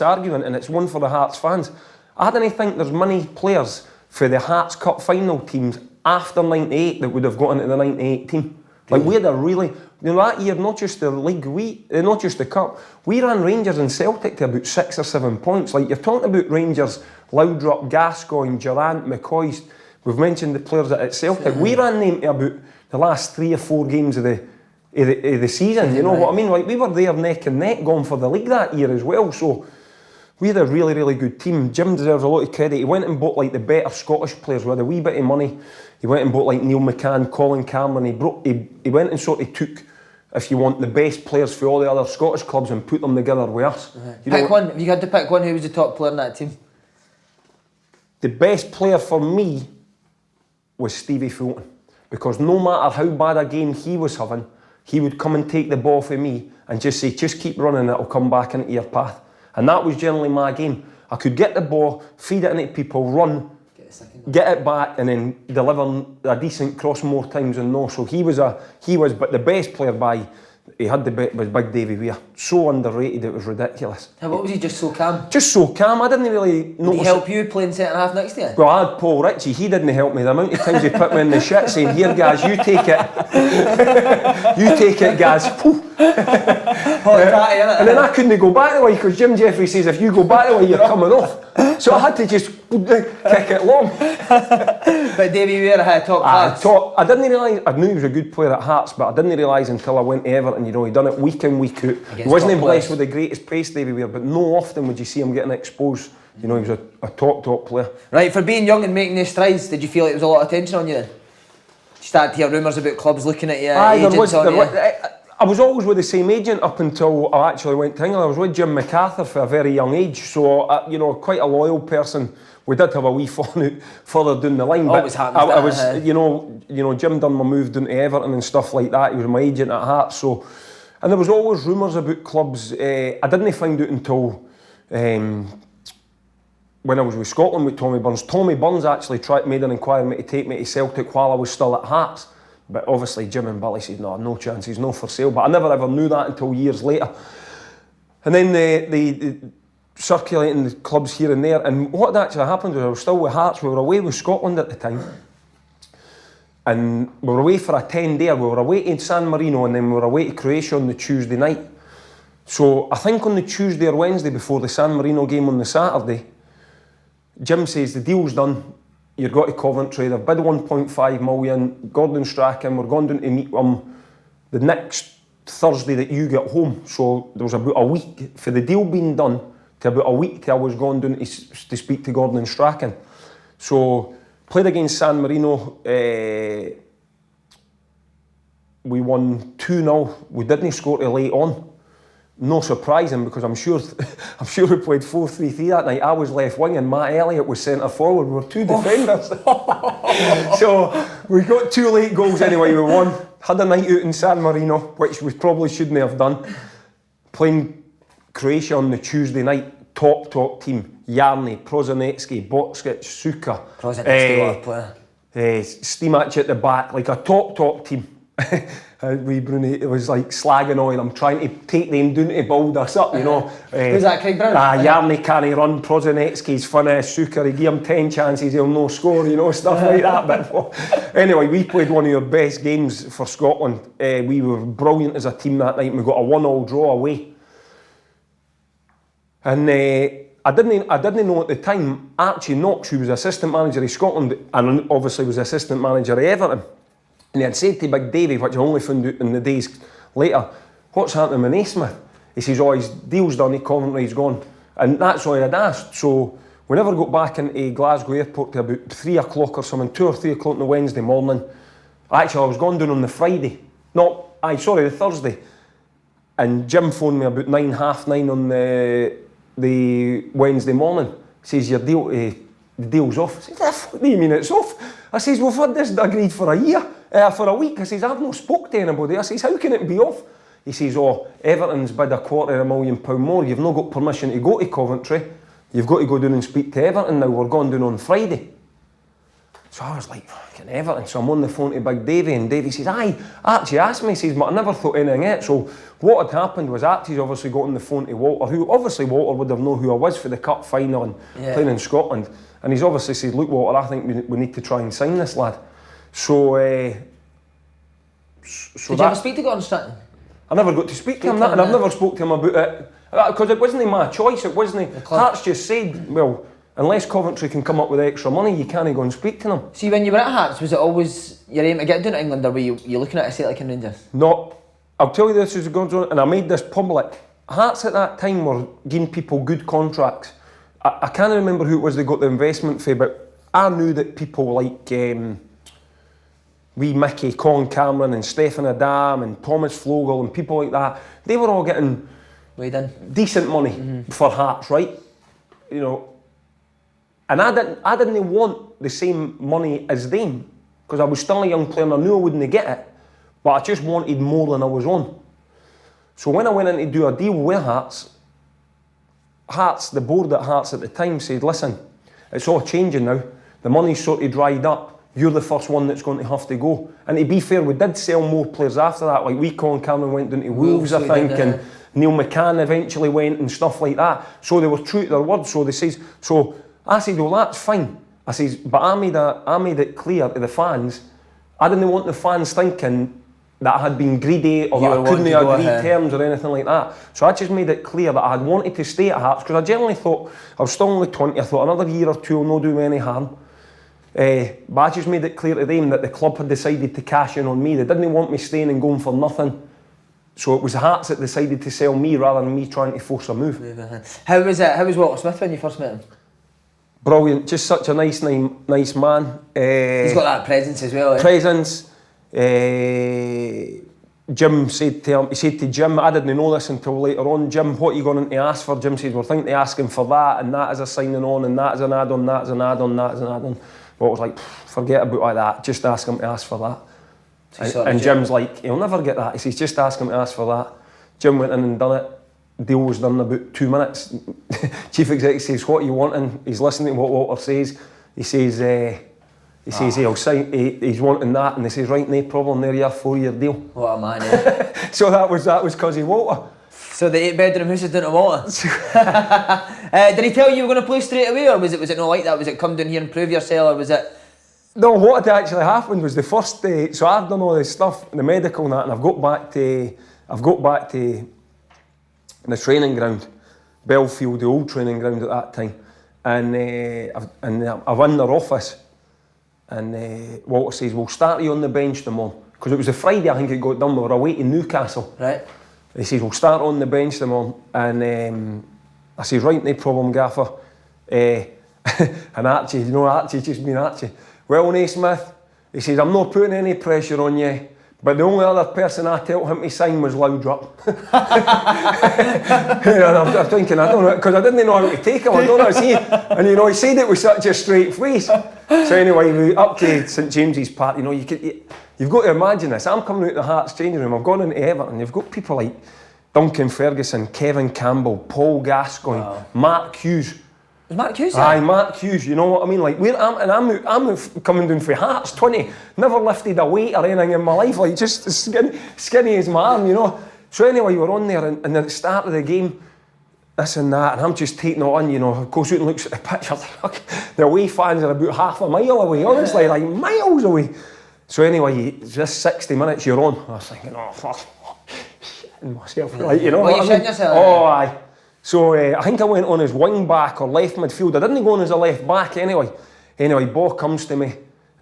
Speaker 2: argument, and it's one for the Hearts fans. I don't think there's many players for the Hearts Cup final teams after '98 that would have got into the '98 team. Like we had a really, that year, not just the league, not just the cup, we ran Rangers and Celtic to about 6 or 7 points. Like you're talking about Rangers, Laudrup, Gascoigne, Durrant, McCoist. We've mentioned the players at Celtic. We ran them to about the last 3 or 4 games of the season. You know what I mean? Like we were there neck and neck, going for the league that year as well. So we had a really, really good team. Jim deserves a lot of credit. He went and bought like the better Scottish players with a wee bit of money. He went and bought like Neil McCann, Colin Cameron. He went and sort of took, if you want, the best players for all the other Scottish clubs and put them together with us.
Speaker 1: Pick one. If you had to pick one, who was the top player in that team?
Speaker 2: The best player for me was Stevie Fulton, because no matter how bad a game he was having, he would come and take the ball for me and just say, just keep running, it'll come back into your path. And that was generally my game. I could get the ball, feed it into people, run, get it back, and then deliver a decent cross more times than no. So he was, but the best player was Big Davy Weir. So underrated, it was ridiculous.
Speaker 1: What was he, just so calm?
Speaker 2: Just so calm. I didn't really notice.
Speaker 1: Did he help you playing centre half next to you?
Speaker 2: Well, I had Paul Ritchie. He didn't help me. The amount of times he put me in the shit saying, "Here, guys, you take it. You take it, guys." And then I couldn't go back the way, because Jim Jeffrey says if you go back the way, you're coming off. So I had to just kick it long.
Speaker 1: But Davy Weir had top class.
Speaker 2: I didn't realise. I knew he was a good player at Hearts, but I didn't realise until I went to Everton. You know, he done it week in, week out. He wasn't blessed with the greatest pace, Davy Weir, but no often would you see him getting exposed. You know, he was a top player.
Speaker 1: Right, for being young and making these strides, did you feel like there was a lot of attention on you then? You started to hear rumours about clubs looking at you, agents on you?
Speaker 2: I was always with the same agent up until I actually went to England. I was with Jim MacArthur for a very young age, so you know, quite a loyal person. We did have a wee falling out further down the line,
Speaker 1: Always
Speaker 2: but
Speaker 1: happens.
Speaker 2: I was, you know, Jim done my move down to Everton and stuff like that. He was my agent at Hearts, so, and there was always rumours about clubs. I didn't find out until when I was with Scotland with Tommy Burns. Tommy Burns actually made an inquiry to take me to Celtic while I was still at Hearts. But obviously Jim and Billy said, no chance, he's not for sale. But I never ever knew that until years later. And then the circulating the clubs here and there. And what actually happened was I was still with Hearts. We were away with Scotland at the time. And we were away for a 10-day. We were away to San Marino, and then we were away to Croatia on the Tuesday night. So I think on the Tuesday or Wednesday before the San Marino game on the Saturday, Jim says the deal's done. You've got to Coventry, they've bid 1.5 million, Gordon Strachan, we're going down to meet them the next Thursday that you get home. So there was about a week, for the deal being done, to about a week till I was going down to speak to Gordon Strachan. So, played against San Marino, we won 2-0, we didn't score till late on. No surprising, because I'm sure we played 4-3-3 that night. I was left wing and Matt Elliott was centre forward. We were two defenders. So We got 2 late goals anyway, we won. Had a night out in San Marino, which we probably shouldn't have done. Playing Croatia on the Tuesday night, top team. Jarni, Prozanecki, Bockic, Suka.
Speaker 1: Prozanecki, what a player.
Speaker 2: Stimac at the back, like a top team. Bruni, it was like slagging on. I'm trying to take them down to build us up, you know.
Speaker 1: Who's that, Craig Brown?
Speaker 2: Jarni can't run, Prozanecki's funny, Suka, he give him 10 chances, he'll no score, you know, stuff like that. But anyway, we played one of your best games for Scotland. We were brilliant as a team that night. We got a 1-1 draw away. And I didn't know at the time, Archie Knox, who was assistant manager of Scotland and obviously was assistant manager of Everton, and he had said to Big Davy, which I only found out in the days later, what's happening with Naysmith? He says, oh, his deal's done, he Coventry, he's gone. And that's all I had asked. So we never got back into Glasgow airport till about 3 o'clock or something, 2 or 3 o'clock on the Wednesday morning. Actually, I was gone down on the Friday. The Thursday. And Jim phoned me about 9, half 9 on the Wednesday morning. He says, your deal, the deal's off. I says, what do you mean it's off? I says, we've had this agreed for a year, for a week. I says, I've not spoke to anybody. I says, how can it be off? He says, oh, Everton's bid £250,000 more. You've not got permission to go to Coventry. You've got to go down and speak to Everton now. We're going down on Friday. So I was like, fucking Everton. So I'm on the phone to Big Davy, and Davy says, aye, Archie asked me, he says, but I never thought anything of it. So what had happened was Archie's obviously got on the phone to Walter, who obviously Walter would have known who I was for the cup final and playing in Scotland. And he's obviously said, look Walter, I think we need to try and sign this lad. So did
Speaker 1: you ever speak to Gordon Stratton?
Speaker 2: I never got to speak to him, and I've never spoke to him about it. Because it wasn't my choice, it wasn't. Hearts just said, well, unless Coventry can come up with extra money, you can't go and speak to them.
Speaker 1: See, when you were at Hearts, was it always your aim to get down to England, or were you looking at a Celtic and Rangers?
Speaker 2: No, I'll tell you this as it goes on, and I made this public. Hearts at that time were giving people good contracts. I can't remember who it was they got the investment for, but I knew that people like wee Mickey, Colin Cameron and Stefan Adam and Thomas Flogel and people like that, they were all getting decent money for Hearts, right? You know, and I didn't want the same money as them, because I was still a young player and I knew I wouldn't get it, but I just wanted more than I was on. So when I went in to do a deal with Hearts, the board at Hearts at the time said, listen, it's all changing now, the money's sort of dried up, you're the first one that's going to have to go. And to be fair, we did sell more players after that, like Colin Cameron went down to Wolves, I think, and Neil McCann eventually went and stuff like that. So they were true to their word. So they says, so I said, well, that's fine. I says, but I made it clear to the fans, I didn't want the fans thinking that I had been greedy or that I couldn't agree terms or anything like that. So I just made it clear that I had wanted to stay at Hearts, because I generally thought, I was still only 20, I thought another year or two will not do me any harm. But I just made it clear to them that the club had decided to cash in on me. They didn't want me staying and going for nothing. So it was Hearts that decided to sell me rather than me trying to force a move.
Speaker 1: How was Walter Smith when you first met him?
Speaker 2: Brilliant, just such a nice man. He's
Speaker 1: got that presence as well.
Speaker 2: Presence. Jim said to him, he said to Jim, I didn't know this until later on, Jim, what are you going to ask for? Jim said, we're thinking of asking for that, and that is a signing on, and that is an add-on, that is an add-on, that is an add-on. But I was like, forget about all that, just ask him to ask for that. And Jim's like, he'll never get that. He says, just ask him to ask for that. Jim went in and done it. Deal was done in about 2 minutes. Chief Executive says, what are you wanting? He's listening to what Walter says. He says, he'll sign, he's wanting that, and he says, right, no problem, there you are, 4-year deal.
Speaker 1: What a man, eh?
Speaker 2: So that was because of Walter.
Speaker 1: So the 8-bedroom house is down to Walter. Did he tell you were going to play straight away, or was it not like that? Was it come down here and prove yourself, or was it?
Speaker 2: No, what had actually happened was the first day, so I've done all this stuff, the medical and that, and I've got back to the training ground, Belfield, the old training ground at that time, and I've in their office, and Walter says, we'll start you on the bench tomorrow, because it was a Friday I think it got done, we were away to Newcastle. Right. He says, we'll start on the bench tomorrow, and I says, right, no problem, gaffer. And Archie just being Archie. Well, Naysmith, he says, I'm not putting any pressure on you, But the only other person I told him to sign was Loudrup. And I'm thinking, I don't know, because I didn't know how to take him, I don't know, see. And you know, he said it with such a straight face. So anyway, we up to St James's Park, you know, you've got to imagine this. I'm coming out the Hearts changing room, I've gone into Everton, you've got people like Duncan Ferguson, Kevin Campbell, Paul Gascoigne, wow. Mark Hughes.
Speaker 1: Was Mark Hughes there?
Speaker 2: Aye, Mark Hughes, you know what I mean? Like, I'm coming down for Hearts, 20, never lifted a weight or anything in my life, like just as skinny as my arm, you know. So anyway, we were on there, and at the start of the game, this and that, and I'm just taking it on, you know, goes out and looks at the pitch, I'm like, the away fans are about half a mile away, honestly, like miles away. So anyway, just 60 minutes you're on. I was thinking, oh, fuck, shitting myself, like, you know
Speaker 1: what
Speaker 2: I mean?
Speaker 1: Yourself?
Speaker 2: Oh, aye. So I think I went on as wing back or left midfield. I didn't go on as a left back anyway. Anyway, ball comes to me,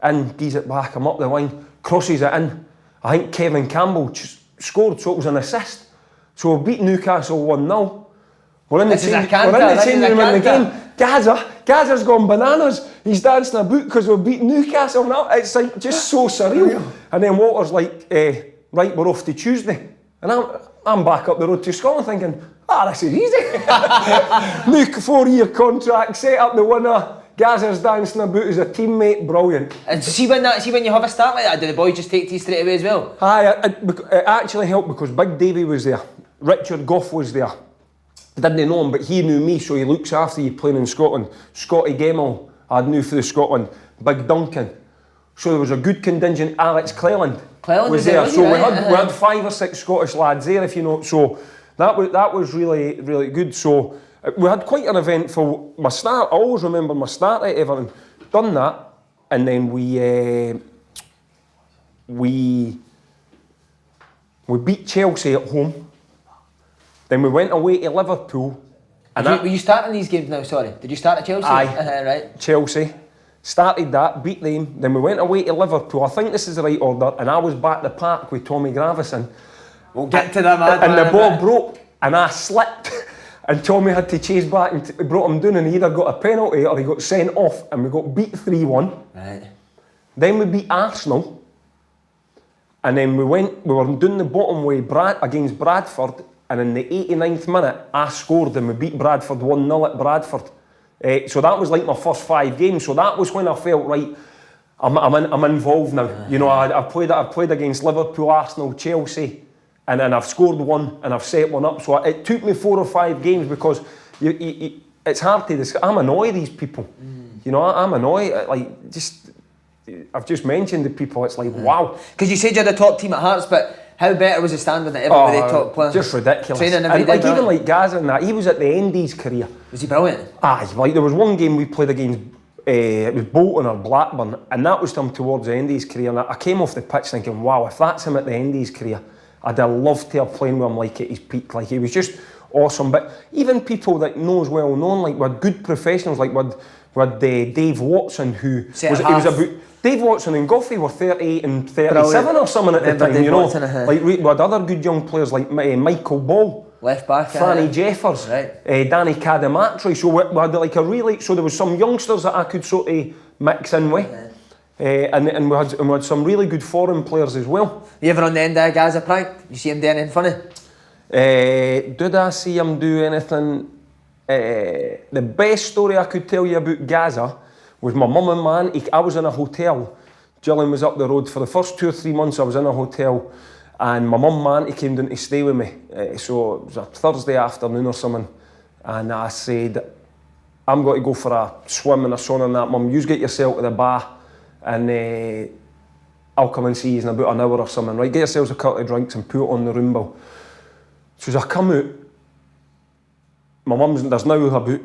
Speaker 2: in, gives it back, I'm up the line, crosses it in. I think Kevin Campbell scored, so it was an assist. So we beat Newcastle 1-0. We're in the changing room in the game. Gazza's gone bananas. He's dancing about because we beat Newcastle now. It's like just so surreal. And then Walter's like, right, we're off to Tuesday. And I'm back up the road to Scotland thinking, this is easy. New 4-year contract, set up the winner. Gazza's dancing about as a teammate, brilliant.
Speaker 1: And see when you have a start like that, do the boys just take to you straight away as well?
Speaker 2: Aye, it actually helped because Big Davy was there. Richard Gough was there. I didn't know him, but he knew me, so he looks after you playing in Scotland. Scotty Gemmell, I knew through Scotland. Big Duncan. So there was a good contingent. Alex Cleland was there. So we had 5 or 6 Scottish lads there, if you know. So that was really, really good. So we had quite an eventful. My start, I always remember my start at Everton. Done that, and then we beat Chelsea at home. Then we went away to Liverpool.
Speaker 1: Were you starting these games now, sorry? Did you start at Chelsea?
Speaker 2: Aye.
Speaker 1: Right.
Speaker 2: Chelsea. Started that, beat them. Then we went away to Liverpool. I think this is the right order. And I was back at the park with Tommy Gravison.
Speaker 1: We'll get to that, man.
Speaker 2: And the ball broke and I slipped. And Tommy had to chase back and brought him down, and he either got a penalty or he got sent off, and we got beat 3-1.
Speaker 1: Right.
Speaker 2: Then we beat Arsenal. And then we were doing the bottom way against Bradford. And in the 89th minute, I scored and we beat Bradford 1-0 at Bradford. So that was like my first 5 games. So that was when I felt, right, I'm involved now. You know, I've played against Liverpool, Arsenal, Chelsea, and then I've scored 1 and I've set 1 up. So it took me 4 or 5 games because it's hard to discuss. I'm annoyed these people. You know, I'm annoyed. Like, I've just mentioned the people. It's like, wow.
Speaker 1: Because you said you're the top team at Hearts, but how better was the standard at Everton with the top players?
Speaker 2: Just ridiculous.
Speaker 1: Training every day,
Speaker 2: like even like Gazza and that, he was at the end of his career.
Speaker 1: Was he brilliant?
Speaker 2: Aye, like there was one game we played against, it was Bolton or Blackburn, and that was him towards the end of his career. And I came off the pitch thinking, wow, if that's him at the end of his career, I'd have loved to have played with him like at his peak. Like he was just awesome. But even people that knows well known, like with good professionals, like with Dave Watson, who was about. Dave Watson and Goffey were 38 and 37 or something at the time,
Speaker 1: Dave
Speaker 2: you know.
Speaker 1: Watson,
Speaker 2: like we had other good young players like Michael Ball,
Speaker 1: left back,
Speaker 2: Franny Jeffers,
Speaker 1: right.
Speaker 2: Danny Cadamatri. So we had like a really, so there was some youngsters that I could sort of mix in with, and we had some really good foreign players as well.
Speaker 1: You ever on the end of Gazza prank? You see him doing anything funny?
Speaker 2: Did I see him do anything? The best story I could tell you about Gazza was my mum and my auntie. I was in a hotel. Gillian was up the road. For the first 2 or 3 months I was in a hotel, and my mum and my auntie came down to stay with me. So it was a Thursday afternoon or something, and I said, I'm going to go for a swim and a sauna and that. Mum, you get yourself to the bar and I'll come and see you in about an hour or something. Right, get yourselves a couple of drinks and put it on the room bill. So as I come out, my mum's, there's now about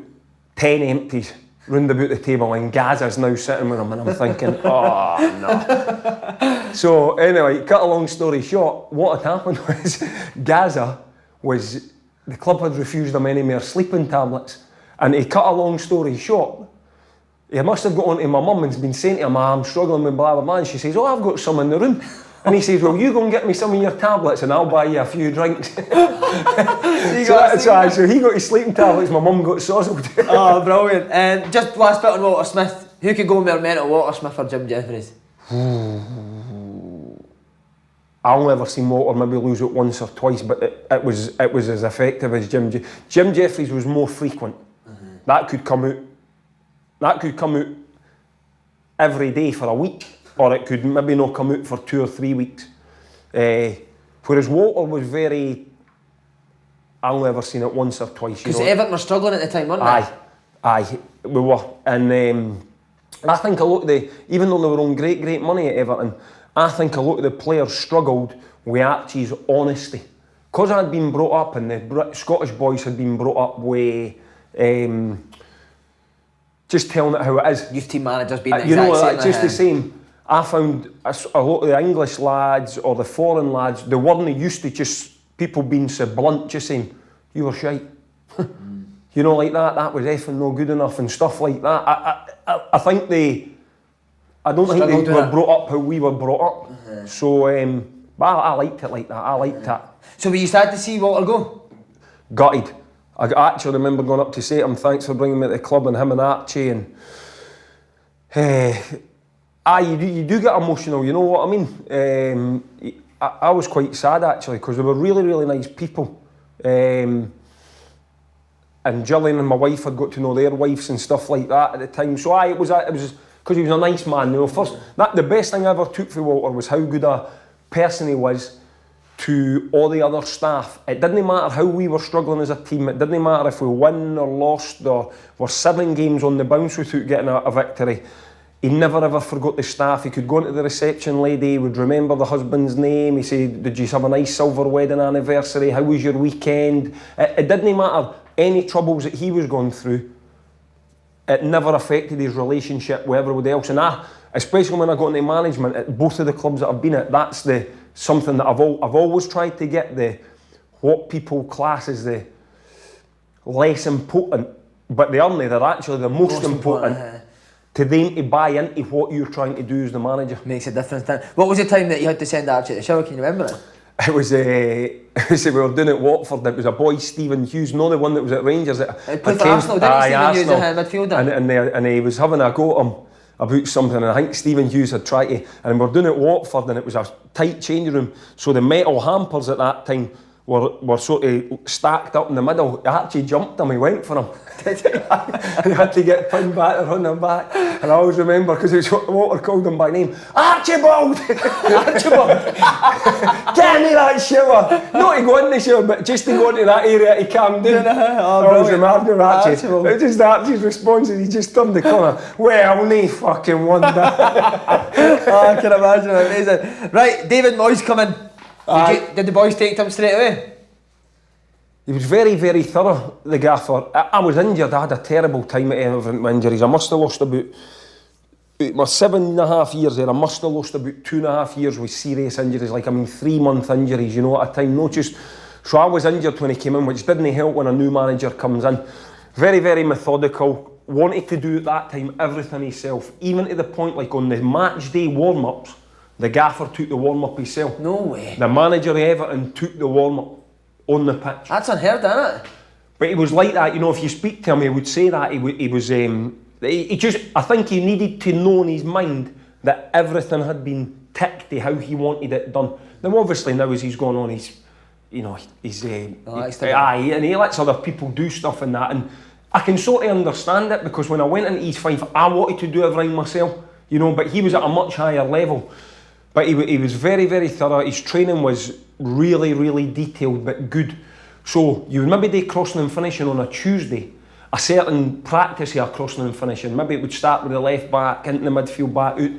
Speaker 2: 10 empties round about the table, and Gazza's now sitting with him, and I'm thinking, oh no. So anyway, cut a long story short, what had happened was Gazza the club had refused him any more sleeping tablets, and to cut a long story short, he must have got on to my mum and been saying to him, I'm struggling with blah blah blah, and she says, oh, I've got some in the room. And he says, well, you go and get me some of your tablets and I'll buy you a few drinks. So he got his sleeping tablets, my mum got sozzled.
Speaker 1: Oh, brilliant. And just last bit on Walter Smith. Who could go more mental, Walter Smith or Jim Jeffries?
Speaker 2: I'll never seen Walter maybe lose it once or twice, but it was as effective as Jim Jeffries was more frequent. That could come out every day for a week, or it could maybe not come out for 2 or 3 weeks. Whereas Walter was very, I'll never seen it once or twice.
Speaker 1: Because Everton were struggling at the time, weren't they?
Speaker 2: Aye, we were. And I think a lot of even though they were on great money at Everton, I think a lot of the players struggled with Archie's honesty. Because I'd been brought up, and the Scottish boys had been brought up with just telling it how it is.
Speaker 1: Youth team managers being the
Speaker 2: you know,
Speaker 1: exact same.
Speaker 2: Just the same. I found a lot of the English lads or the foreign lads, they weren't used to just people being so blunt, just saying, you were shite. You know, like that was effing no good enough and stuff like that. I think I don't think they were brought up how we were brought up. So, but I liked it like that. I liked that.
Speaker 1: So were you sad to see Walter go?
Speaker 2: Gutted. I actually remember going up to say to him, thanks for bringing me to the club, and him and Archie, and you do get emotional, you know what I mean? I was quite sad actually, because they were really, really nice people. And Gillian and my wife had got to know their wives and stuff like that at the time. So it was because he was a nice man. You know, the best thing I ever took from Walter was how good a person he was to all the other staff. It didn't matter how we were struggling as a team. It didn't matter if we won or lost or were 7 games on the bounce without getting a victory. He never ever forgot the staff. He could go into the reception lady, he would remember the husband's name. He said, did you have a nice silver wedding anniversary? How was your weekend? It didn't matter any troubles that he was going through. It never affected his relationship with everybody else. And especially when I got into management at both of the clubs that I've been at, that's something that I've always tried to get what people class as the less important, but they're actually the most important. To them to buy into what you're trying to do as the manager.
Speaker 1: Makes a difference. What was the time that you had to send Archie to the shower? Can you remember it?
Speaker 2: It was we were doing it at Watford. It was a boy, Stephen Hughes, not the one that was at Rangers.
Speaker 1: He played for Arsenal, didn't he? Stephen Hughes, a midfielder.
Speaker 2: And he was having a go at him about something, and I think Stephen Hughes had tried to, and we were doing it at Watford, and it was a tight changing room, so the metal hampers at that time were sort of stacked up in the middle. Archie jumped him, he went for him. He had to get pinned back or on him back. And I always remember, because it was Walter called him by name, Archibald! Archibald! Get me that shower! Not to go in the shower, but just to go into that area to calm down. I always remember Archie. It was just Archie's response, and he just turned the corner. Well, no fucking wonder.
Speaker 1: I can imagine, amazing. Right, David Moyes coming. Did the boys take him straight away?
Speaker 2: He was very, very thorough, the gaffer. I was injured. I had a terrible time at Everton with injuries. I must have lost about my 7.5 years there. I must have lost about 2.5 years with serious injuries, 3-month injuries, you know, at a time. So I was injured when he came in, which didn't help when a new manager comes in. Very, very methodical. Wanted to do at that time everything himself, even to the point on the match day warm-ups. The gaffer took the warm-up himself.
Speaker 1: No way.
Speaker 2: The manager of Everton took the warm-up on the pitch.
Speaker 1: That's unheard of, isn't it?
Speaker 2: But he was like that, you know, if you speak to him, he would say that. I think he needed to know in his mind that everything had been ticked to how he wanted it done. Now, obviously, now as he's gone on, and he lets other people do stuff and that. And I can sort of understand it, because when I went into East Fife, I wanted to do everything myself, you know, but he was at a much higher level. But he was very, very thorough. His training was really, really detailed, but good. So you would maybe do crossing and finishing on a Tuesday, a certain practice here, crossing and finishing. Maybe it would start with the left back, into the midfield, back out.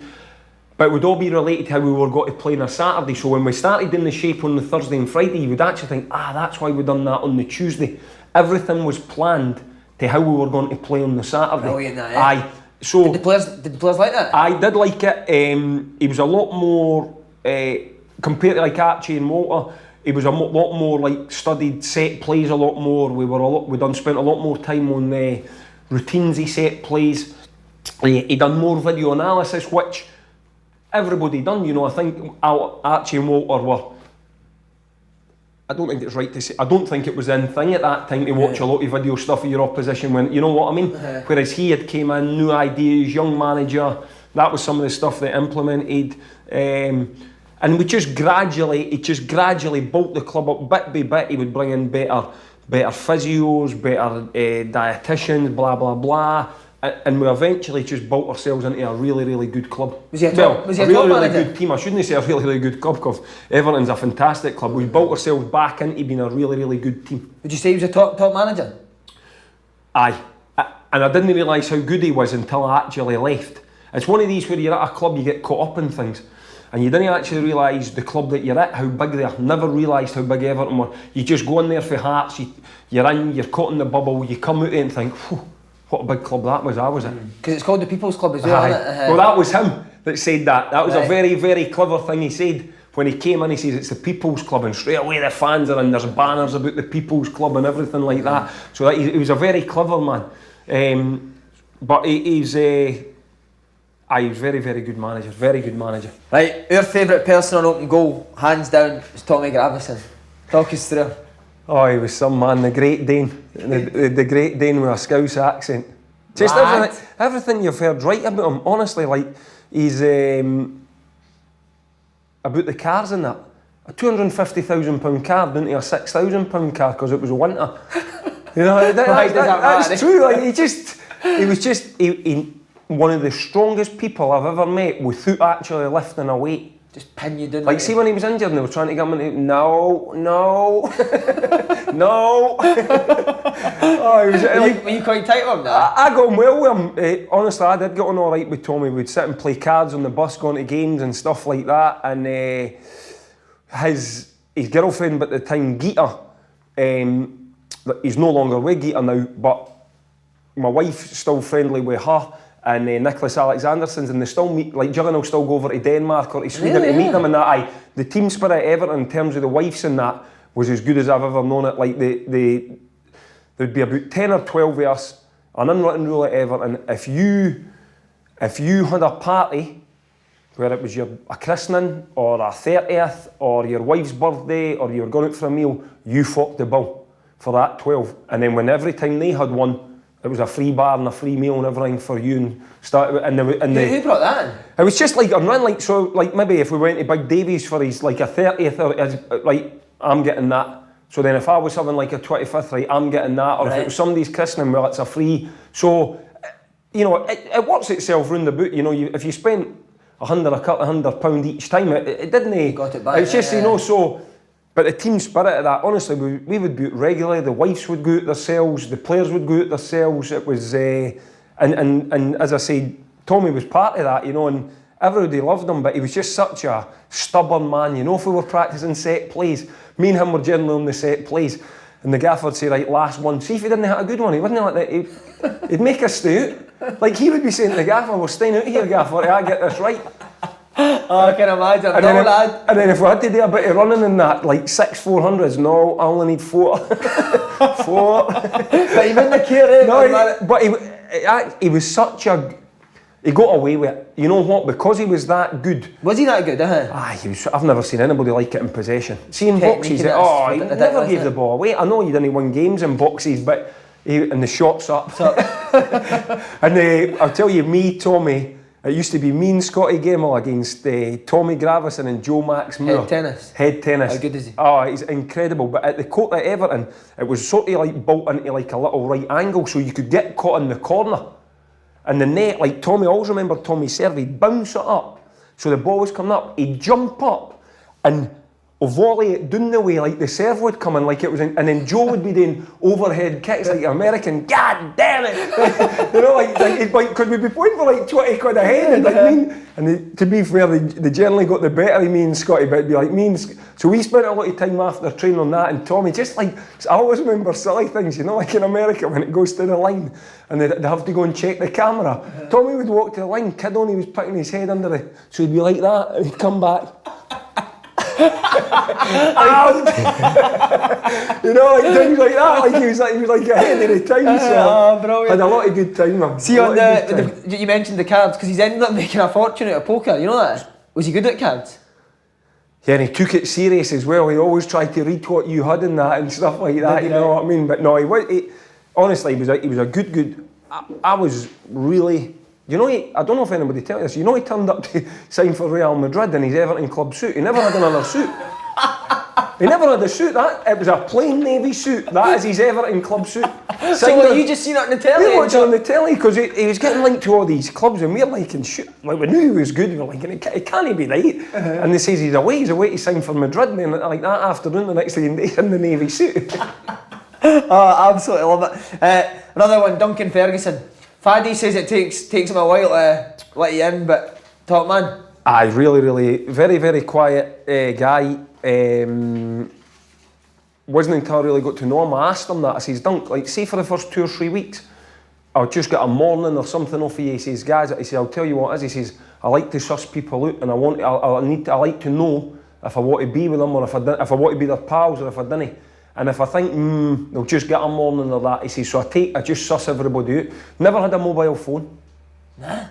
Speaker 2: But it would all be related to how we were going to play on a Saturday. So when we started doing the shape on the Thursday and Friday, you would actually think, that's why we done that on the Tuesday. Everything was planned to how we were going to play on the Saturday.
Speaker 1: Brilliant, eh?
Speaker 2: So
Speaker 1: did the players like that?
Speaker 2: I did like it. He was a lot more compared to Archie and Walter. He was a lot more studied set plays a lot more. We spent a lot more time on routinesy set plays. He done more video analysis, which everybody done. You know, I think Archie and Walter were. I don't think it's right to say. I don't think it was in thing at that time to watch a lot of video stuff of your opposition when, you know what I mean? Whereas he had came in, new ideas, young manager, that was some of the stuff they implemented. And And he just gradually built the club up bit by bit. He would bring in better physios, better dietitians, blah blah blah, and we eventually just built ourselves into a really, really good club.
Speaker 1: Was he a top
Speaker 2: really good team? I shouldn't say a really, really good club because Everton's a fantastic club. We built ourselves back into being a really, really good team.
Speaker 1: Would you say he was a top manager?
Speaker 2: Aye, and I didn't realise how good he was until I actually left. It's one of these where you're at a club, you get caught up in things, and you didn't actually realise the club that you're at, how big they are. Never realised how big Everton were. You just go in there for Hearts, you're in, you're caught in the bubble, you come out and think, what a big club that was. I was it.
Speaker 1: Because it's called the People's Club as well, isn't it?
Speaker 2: Well, that was him that said that. That was a very, very clever thing he said. When he came in, he says it's the People's Club, and straight away the fans are in, there's banners about the People's Club and everything like that. So he was a very clever man. But he's very, very good manager. Very good manager.
Speaker 1: Right, our favourite person on open goal, hands down, is Tommy Gravison. Talk us through.
Speaker 2: Oh, he was some man, the Great Dane. the Great Dane with a Scouse accent. Just everything you've heard right about him, honestly, like, he's about the cars and that. A £250,000 car into a £6,000 car because it was winter. You know, that's true. Like, he was just one of the strongest people I've ever met without actually lifting a weight.
Speaker 1: Just pin you down.
Speaker 2: Like, see when he was injured and they were trying to get him into, no. No. Oh, he was,
Speaker 1: were you quite tight with him now?
Speaker 2: I got on well with him. Honestly, I did get on alright with Tommy. We'd sit and play cards on the bus going to games and stuff like that. And his girlfriend at the time, Geeta, he's no longer with Geeta now, but my wife's still friendly with her. And Nicholas Alexanderson's, and they still meet, like Juggan will still go over to Denmark or to Sweden to meet them and that. The team spirit at Everton in terms of the wives and that was as good as I've ever known it. Like there'd be about 10 or 12 of us, an unwritten rule at Everton. If you had a party where it was a christening or a 30th or your wife's birthday or you were going out for a meal, you fought the bill for that 12. And then when every time they had one, it was a free bar and a free meal and everything for you.
Speaker 1: Who brought that in?
Speaker 2: It was just like unrun, like, so, like, maybe if we went to Big Davies for his like a 30th or like, I'm getting that. So then if I was having like a 25th, right, I'm getting that. Or if it was somebody's christening, well, it's a free. So, you know, it works itself round the boot. You know, if you spent a couple of £100 each time, it didn't.
Speaker 1: Got it back.
Speaker 2: It's just, you know, so. But the team spirit of that, honestly, we would go out regularly. The wives would go out themselves, the players would go out themselves. It was, and as I said, Tommy was part of that, you know, and everybody loved him. But he was just such a stubborn man, you know. If we were practicing set plays, me and him were generally on the set plays, and the gaffer would say, right, last one. See if he didn't hit a good one, he wouldn't like that. He'd make us stay out. Like, he would be saying to the gaffer, we're staying out here, gaffer, I get this right.
Speaker 1: Oh, I can imagine.
Speaker 2: And then if we had to do a bit of running in that, like 6 400s, no, I only need 4. 4.
Speaker 1: But he wouldn't care.
Speaker 2: No, he was such a. He got away with it. You know what? Because he was that good.
Speaker 1: Was he that good?
Speaker 2: He was. I've never seen anybody like it in possession. Seeing boxes, he never gave the ball away. I know you didn't win games in boxes, but and the shots up. And I'll tell you, Tommy. It used to be me and Scotty Gemmell against Tommy Gravison and Joe Max Moore. Head tennis.
Speaker 1: How good is he?
Speaker 2: Oh, he's incredible. But at the court at Everton, it was sort of like built into like a little right angle, so you could get caught in the corner. And the net, like Tommy, I always remember Tommy's serve, he'd bounce it up. So the ball was coming up, he'd jump up and volley it down the way like the serve would come in, like it was and then Joe would be doing overhead kicks like American, God damn it. You know, like could we be playing for like 20 quid a head? And to be fair, they generally got the better of me and Scotty, but it'd be like me and so we spent a lot of time after training on that, and Tommy, just like, I always remember silly things, you know, like in America when it goes to the line and they have to go and check the camera. Tommy would walk to the line, kid on, he was putting his head under it, so he'd be like that and he'd come back. You know, like things like that. Like he was like ahead of the time. So had a lot of good time. Man.
Speaker 1: See, you mentioned the cards because he's ended up making a fortune out of poker. You know that? Was he good at cards?
Speaker 2: Yeah, and he took it serious as well. He always tried to read what you had in that and stuff like that. You know what I mean? But no, honestly, he was a good. I was really You know, I don't know if anybody tell you this, you know he turned up to sign for Real Madrid in his Everton club suit. He never had another suit. He never had a suit. It was a plain navy suit. That is his Everton club suit.
Speaker 1: So you just seen it on the telly?
Speaker 2: We watched it on the telly because he was getting linked to all these clubs, and we're like, like we knew he was good. We were like, it can't be right. And they says he's away to sign for Madrid. And then like that afternoon, the next day, he's in the navy suit.
Speaker 1: Oh, absolutely love it. Another one, Duncan Ferguson. Faddy says it takes him a while to let you in, but top man.
Speaker 2: Aye, really, very, very quiet guy. Wasn't until I really got to know him, I asked him that. I says, Dunk, like, say for the first 2 or 3 weeks, I'll just get a morning or something off of you. He says, guys, he says, I'll tell you what it is. He says, I like to suss people out, and I like to know if I want to be with them, or if I want to be their pals, or if I didn't. And if I think, they'll just get a morning or that. He says, so I just suss everybody out. Never had a mobile phone.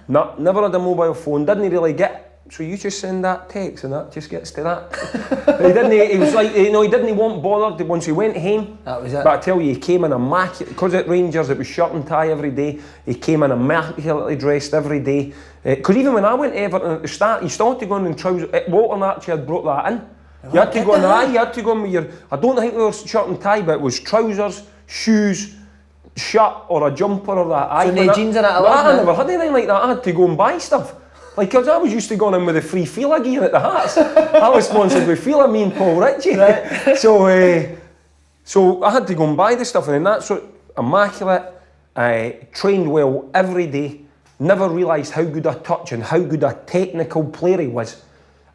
Speaker 2: Nah, never had a mobile phone. Didn't really get. So you just send that text and that just gets to that. He was like, he didn't want bothered once he went home.
Speaker 1: That was it.
Speaker 2: But I tell you, he came in immaculate, because at Rangers it was shirt and tie every day. He came in immaculately dressed every day. Because even when I went to Everton at the start, you still had to go in and trousers. Walter actually had brought that in. You had to go in, you had to go in with your, I don't think they were shirt and tie, but it was trousers, shoes, shirt or a jumper or that.
Speaker 1: So no jeans in it alone?
Speaker 2: I never had anything like that. I had to go and buy stuff. Like, because I was used to going in with the free Fila gear at the Hearts. I was sponsored with Fila, me and Paul Ritchie. Right. So I had to go and buy the stuff, and then that's what, immaculate, trained well every day, never realised how good a touch and how good a technical player he was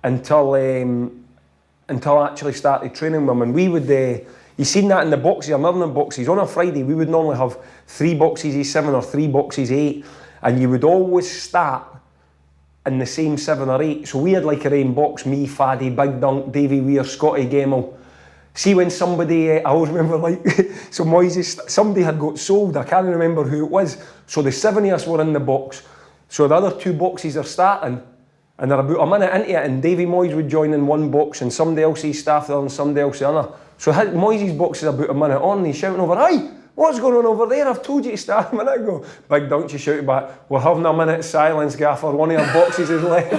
Speaker 2: until I actually started training with him. And we would, you seen that in the boxes, or in the boxes, on a Friday we would normally have 3 boxes A7 or 3 boxes A8, and you would always start in the same 7 or 8. So we had like our own box, me, Faddy, Big Dunk, Davy Weir, Scotty Gemmell. See when somebody, I always remember like, so Moises, somebody had got sold, I can't remember who it was. So the 7 of us were in the box. So the other 2 boxes are starting, and they're about a minute into it, and Davy Moyes would join in one box, and somebody else's staff there, and somebody else the other. So Moyes' box is about a minute on, and he's shouting over, "Hi! What's going on over there? I've told you to start a minute ago." Big Dunk, she shouted back, "We're having a minute's silence, Gaffer. One of our boxes is left."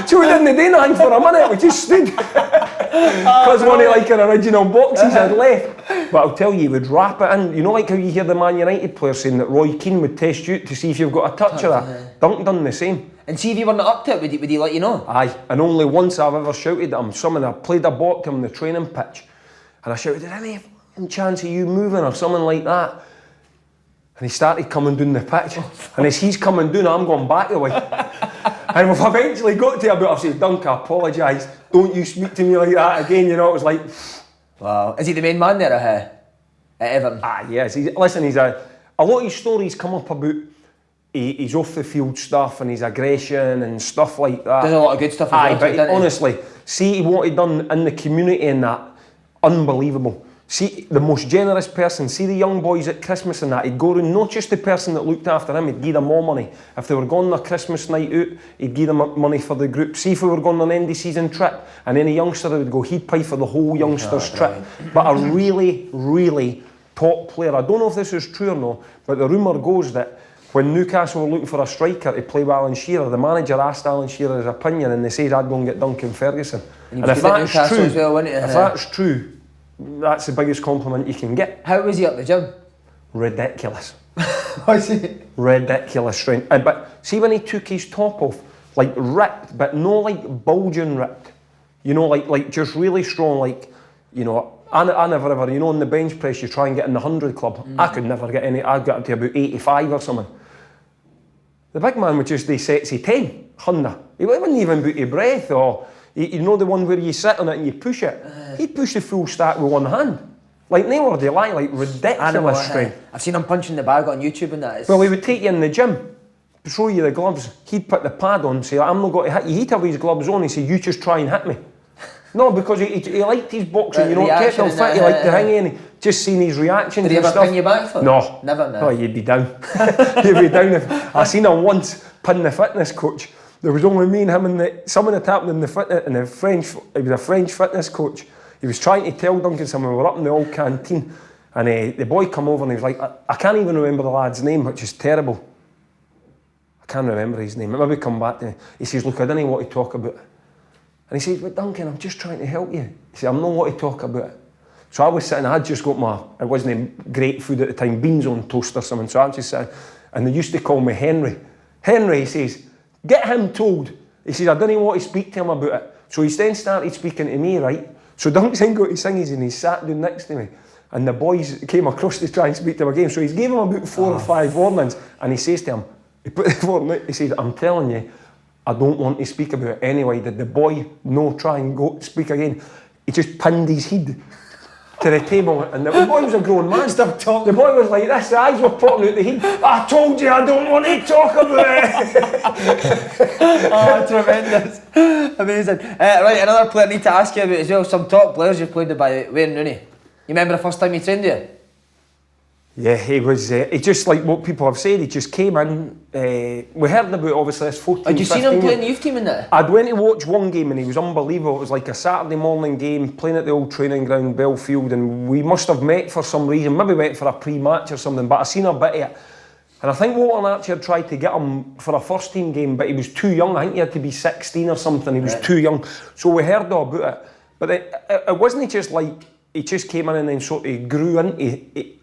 Speaker 2: So we didn't do nothing for a minute, we just stood. Because one of like our original boxes had left. But I'll tell you, he would wrap it in. You know, like how you hear the Man United players saying that Roy Keane would test you to see if you've got a touch of that. Dunk done the same.
Speaker 1: And see if you weren't up to it, would he let you know?
Speaker 2: Aye, and only once I've ever shouted at him. I played a ball to him on the training pitch, and I shouted, "Any chance of you moving?" or something like that. And he started coming down the pitch, and as he's coming down, I'm going back the way. And we've eventually got to about, I've said, "Dunk, I apologise. Don't you speak to me like that again." You know, it was like,
Speaker 1: wow. Is he the main man there at Everton?
Speaker 2: Ah, yes. Listen, a lot of his stories come up about his off the field stuff and his aggression and stuff like that.
Speaker 1: There's a lot of good stuff as well.
Speaker 2: But honestly, see what he done in the community and that, unbelievable. See, the most generous person, see the young boys at Christmas and that, he'd go around, not just the person that looked after him, he'd give them more money. If they were going on a Christmas night out, he'd give them money for the group. See if we were going on an end of season trip, and any youngster would go, he'd pay for the whole youngsters' trip. But a really, really top player. I don't know if this is true or not, but the rumour goes that when Newcastle were looking for a striker to play with Alan Shearer, the manager asked Alan Shearer his opinion, and they said, "I'd go and get Duncan Ferguson." And if that's true, that's true, that's the biggest compliment you can get.
Speaker 1: How was he up the gym?
Speaker 2: Ridiculous.
Speaker 1: Was he?
Speaker 2: Ridiculous strength. But see when he took his top off, like ripped, but no like bulging ripped. You know, like just really strong, like, you know, I never ever, you know, in the bench press you try and get in the 100 club. I could never get any, I got up to about 85 or something. The big man would just do sets of 10, 100. He wouldn't even put your breath, or, you know the one where you sit on it and you push it? He'd push the full stack with one hand. Like, no word they lie, like ridiculous strength.
Speaker 1: I've seen him punching the bag on YouTube and that.
Speaker 2: Well, he would take you in the gym, show you the gloves, he'd put the pad on, say, "I'm not going to hit you." He'd have his gloves on, he'd say, "You just try and hit me." No, because he liked his boxing, you know, kept him fit, he liked the hanging, and just seeing his reactions.
Speaker 1: Did he
Speaker 2: and
Speaker 1: ever
Speaker 2: stuff.
Speaker 1: pin you back for it?
Speaker 2: No.
Speaker 1: Never, no.
Speaker 2: Oh, you'd be down. You'd be down. I seen him once pin the fitness coach. There was only me and him, and someone had happened in the French, he was a French fitness coach. He was trying to tell Duncan something, we were up in the old canteen, and the boy come over and he was like, I can't even remember the lad's name, which is terrible. I can't remember his name, maybe come back to me. He says, look, I didn't want to talk about it. And he says, but Duncan, I'm just trying to help you. He said, I'm not want to talk about it. So I was sitting, I had just got it wasn't great food at the time, beans on toast or something, so I was just sitting, and they used to call me Henry. Henry, he says, get him told. He says, I didn't want to speak to him about it. So he then started speaking to me, right? So Duncan got his thingies and he sat down next to me. And the boys came across to try and speak to him again. So he gave him about 4 or 5 warnings. And he says to him, he put the warning out, he says, I'm telling you, I don't want to speak about it anyway. Did the boy no try and go speak again? He just pinned his head to the table. And the boy was a grown man.
Speaker 1: Stop talking.
Speaker 2: The boy was like this, the eyes were popping out the head. I told you I don't want to talk about it.
Speaker 1: Oh, tremendous. Amazing. Right, another player I need to ask you about as well. Some top players you've played with by Wayne Rooney. You remember the first time he trained you?
Speaker 2: Yeah, he was, he just like what people have said, he just came in, we heard about obviously this 14,
Speaker 1: Had you seen him playing the youth team in that?
Speaker 2: I'd went to watch one game and he was unbelievable. It was like a Saturday morning game, playing at the old training ground, Belfield, and we must have met for some reason, maybe went for a pre-match or something, but I seen a bit of it. And I think Walton actually had tried to get him for a first team game, but he was too young. I think he had to be 16 or something, he was too young. So we heard all about it. But it wasn't just like, he just came in and then sort of grew into.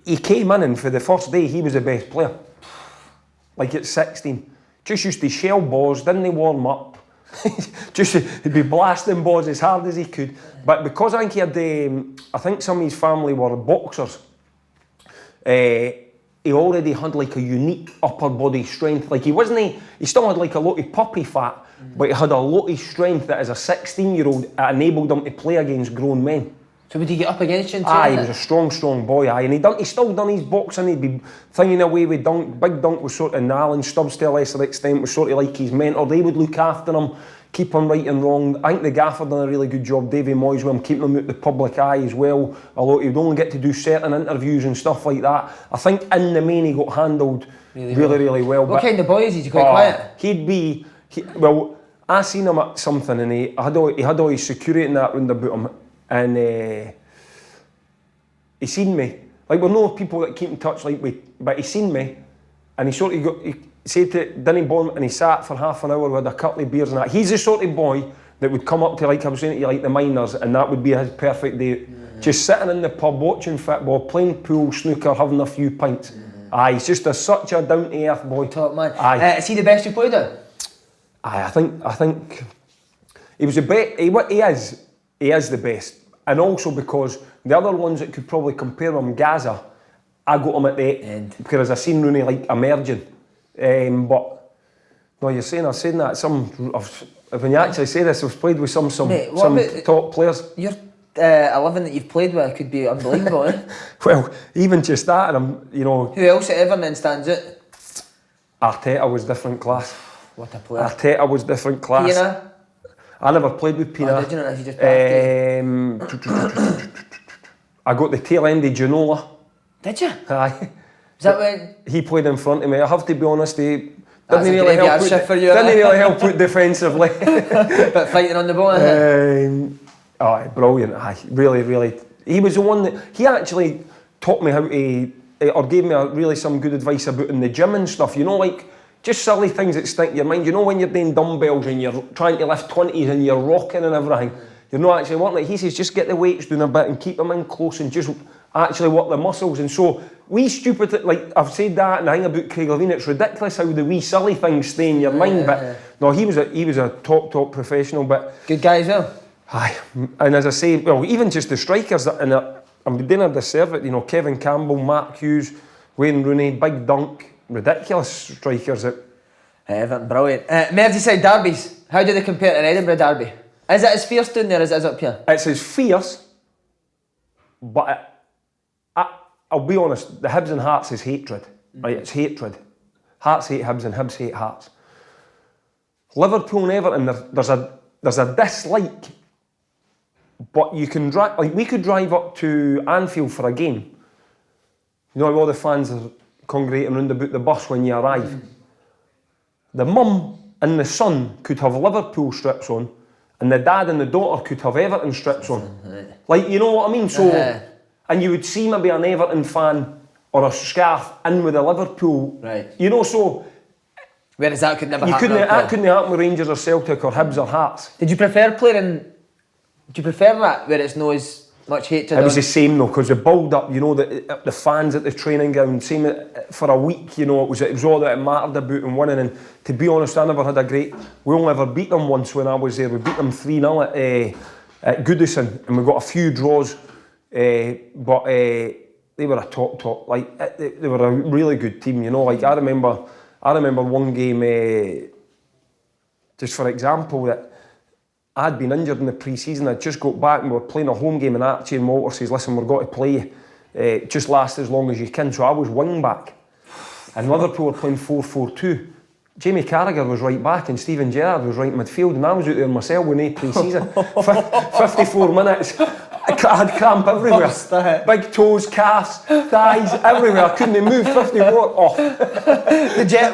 Speaker 2: He came in and for the first day he was the best player. Like at 16. Just used to shell balls, didn't warm up. Just he'd be blasting balls as hard as he could. But because I think he had, I think some of his family were boxers, he already had like a unique upper body strength. Like he still had like a lot of puppy fat, but he had a lot of strength that as a 16-year-old it enabled him to play against grown men.
Speaker 1: So would he get up against you and
Speaker 2: Aye, he was a strong boy, aye. And he still done his boxing, he'd be thinging away with Dunk. Big Dunk was sort of, and Alan Stubbs to a lesser extent, was sort of like his mentor. They would look after him, keep him right and wrong. I think the gaffer done a really good job, Davy Moyes, with him, keeping him out the public eye as well. Although he would only get to do certain interviews and stuff like that. I think in the main he got handled really well.
Speaker 1: What kind of boy is he? Is he quite quiet?
Speaker 2: Well, I seen him at something and he had all his security and that round about him. And he seen me. Like, we're no people that keep in touch like we, but he seen me and he sort of he said to Dinny Bond and he sat for half an hour with a couple of beers and that. He's the sort of boy that would come up to, like I was saying to you, like the miners, and that would be his perfect day. Just sitting in the pub watching football, playing pool, snooker, having a few pints. Aye, he's just such a down to earth boy.
Speaker 1: Top man.
Speaker 2: Aye.
Speaker 1: Is he the best you played with?
Speaker 2: Aye, I think he was the best. He is the best. And also because the other ones that could probably compare him, Gazza, I got him at the end because I seen Rooney like emerging. But no, you're saying I've seen that when you actually say this, I've played with some
Speaker 1: Mate,
Speaker 2: top players.
Speaker 1: Your 11 that you've played with could be unbelievable, eh?
Speaker 2: Well, even just that, and
Speaker 1: Who else at Everton stands out?
Speaker 2: Arteta was different class.
Speaker 1: What a player.
Speaker 2: Arteta was different class.
Speaker 1: Pina?
Speaker 2: I never played with Pina.
Speaker 1: Oh, did you not? You just
Speaker 2: I got the tail end of Ginola.
Speaker 1: Did you?
Speaker 2: Aye.
Speaker 1: Is that when?
Speaker 2: He played in front of me. I have to be honest, he
Speaker 1: That's
Speaker 2: didn't
Speaker 1: a
Speaker 2: really
Speaker 1: graveyard
Speaker 2: help.
Speaker 1: shift for you,
Speaker 2: Didn't really help out defensively.
Speaker 1: But fighting on the ball,
Speaker 2: Aye, brilliant. Aye, really. He was the one that he actually taught me how to, or gave me some good advice about in the gym and stuff. Like just silly things that stick in your mind. When you're doing dumbbells and you're trying to lift 20s and you're rocking and everything, you're not actually working. He says just get the weights down a bit and keep them in close and just actually work the muscles. And so we stupid, like I've said that and I think about Craig Levine, it's ridiculous how the wee silly things stay in your mind. But no, he was a top professional. But
Speaker 1: good guy as well.
Speaker 2: Aye, and as I say, well, even just the strikers and I'm doing a disservice. Kevin Campbell, Mark Hughes, Wayne Rooney, Big Dunk. Ridiculous strikers at
Speaker 1: Everton, brilliant. Merseyside derbies, how do they compare to an Edinburgh derby? Is it as fierce down there as it is up here?
Speaker 2: It's as fierce, but I'll be honest, the Hibs and Hearts is hatred. Right, it's hatred. Hearts hate Hibs and Hibs hate Hearts. Liverpool and Everton, there's a dislike, but you can drive, like we could drive up to Anfield for a game. All the fans are congregating round about the bus when you arrive. The mum and the son could have Liverpool strips on, and the dad and the daughter could have Everton strips on. Like, you know what I mean? So, and you would see maybe an Everton fan or a scarf in with a Liverpool.
Speaker 1: Right.
Speaker 2: So
Speaker 1: Whereas that could never
Speaker 2: You
Speaker 1: happen.
Speaker 2: that couldn't happen with Rangers or Celtic or Hibs or Hearts.
Speaker 1: Did you prefer playing? Do you prefer that where it's no as much hatred?
Speaker 2: It was the same though, because the build up, you know, the fans at the training ground, same for a week, you know, it was all that it mattered about and winning. And to be honest, I never had we only ever beat them once when I was there. We beat them 3-0 at Goodison, and we got a few draws, but they were a top, like they were a really good team, you know. Like I remember one game, just for example, that I'd been injured in the pre-season. I'd just got back and we were playing a home game, and Archie and Walter says, listen, we're going to play, just last as long as you can. So I was wing back, and Liverpool were playing 4-4-2. Jamie Carragher was right back and Steven Gerrard was right midfield, and I was out there myself with no pre-season. 54 minutes, I had cramp everywhere. Big toes, calves, thighs, everywhere. I couldn't move. 54 off.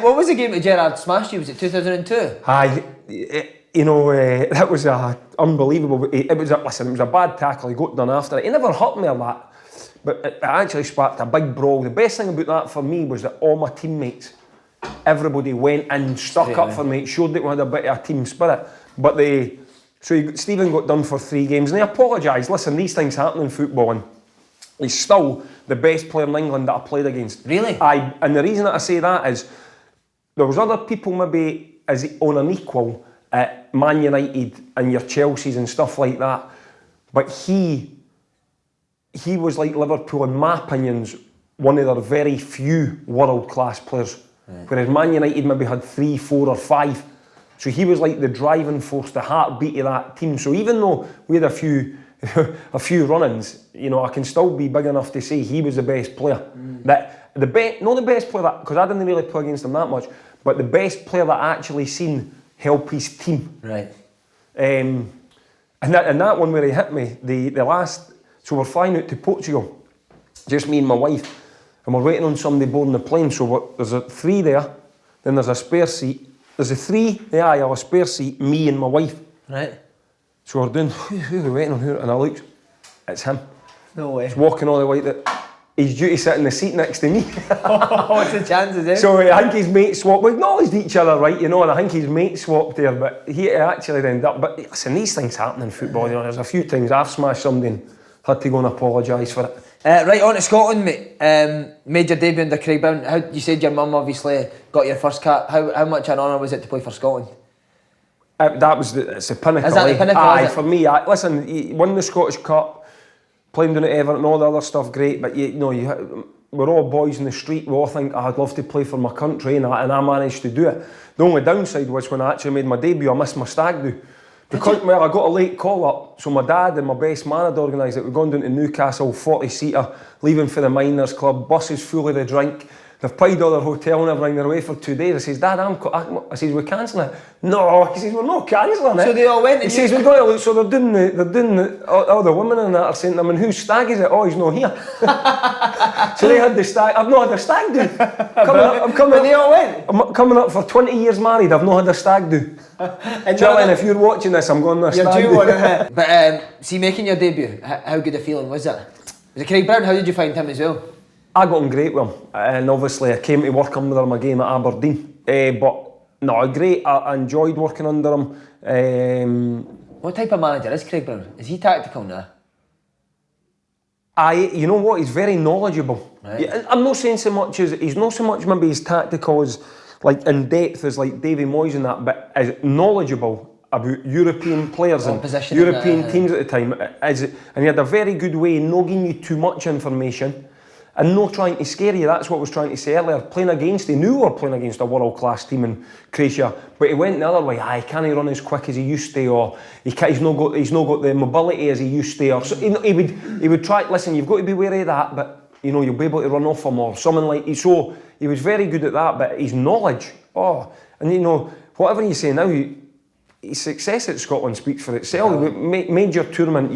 Speaker 1: What was the game that Gerrard smashed you? Was it 2002?
Speaker 2: Aye. You know, that was unbelievable. It was a bad tackle. He got done after it. He never hurt me a lot, but it actually sparked a big brawl. The best thing about that for me was that all my teammates, everybody went and stuck up for me. It showed that we had a bit of a team spirit. But Stephen got done for 3 games, and he apologised. Listen, these things happen in football, and he's still the best player in England that I played against.
Speaker 1: Really?
Speaker 2: And the reason that I say that is there was other people maybe on an equal at Man United and your Chelseas and stuff like that, but he was like Liverpool, in my opinions, one of their very few world-class players, whereas Man United maybe had 3, 4 or 5, so he was like the driving force, the heartbeat of that team. So even though we had a few run-ins, you know, I can still be big enough to say he was the best player. Not the best player, because I didn't really play against him that much, but the best player that I actually seen help his team.
Speaker 1: Right.
Speaker 2: And that one where he hit me, the last, so we're flying out to Portugal, just me and my wife, and we're waiting on somebody boarding the plane. So there's 3 there, then there's a spare seat. There's a 3, a spare seat, me and my wife.
Speaker 1: Right.
Speaker 2: So we're doing, who are we waiting on? And I look, it's him.
Speaker 1: No way.
Speaker 2: He's walking all the way that he's due to sit in the seat next to me.
Speaker 1: What's the chances, eh?
Speaker 2: So I think his mate swapped. We acknowledged each other, right, you know, and I think his mate swapped there, but he actually ended up. But listen, these things happen in football, you know. There's a few times I've smashed somebody and had to go and apologise for it.
Speaker 1: Right, on to Scotland, mate. Made your debut under Craig Brown. You said your mum obviously got your first cap. How much an honour was it to play for Scotland?
Speaker 2: It's the pinnacle.
Speaker 1: Is that the pinnacle?
Speaker 2: Aye, for me. Listen, he won the Scottish Cup, playing down at Everton, all the other stuff, great. But we're all boys in the street. We all think, I'd love to play for my country, and I managed to do it. The only downside was when I actually made my debut, I missed my stag do. Because I got a late call up, so my dad and my best man had organised it. We'd gone down to Newcastle, 40-seater, leaving for the Miners' Club, buses full of the drink. They've paid all their hotel and everything, they're away for 2 days. I says, Dad, I says, we're cancelling it. No, he says, we're not cancelling it.
Speaker 1: So they all went.
Speaker 2: He says, we've got to look, so they're doing all the women and that are saying to them, and whose stag is it? Oh, he's not here. So they had the stag. I've not had a stag do.
Speaker 1: They all went.
Speaker 2: I'm coming up for 20 years married, I've not had a stag do. Gillian, if you're watching this, I'm going to a stag do.
Speaker 1: But see, making your debut, how good a feeling was it? Was it Craig Brown? How did you find him as well?
Speaker 2: I got on great with him, and obviously I came to work under him again at Aberdeen. But no, great. I enjoyed working under him.
Speaker 1: What type of manager is Craig Brown? Is he tactical now?
Speaker 2: You know what? He's very knowledgeable.
Speaker 1: Right.
Speaker 2: Yeah, I'm not saying so much as he's not so much maybe as tactical as like in depth as like Davy Moyes and that, but as knowledgeable about European players and European teams at the time. And he had a very good way of not giving you too much information and not trying to scare you. That's what I was trying to say earlier. He knew we were playing against a world-class team in Croatia, but he went the other way. Can't he run as quick as he used to, or he's not got the mobility as he used to, or so he would try. Listen, you've got to be wary of that, but you know you'll be able to run off him or something like. So he was very good at that, but his knowledge, and you know whatever you say now, his success at Scotland speaks for itself. Major tournament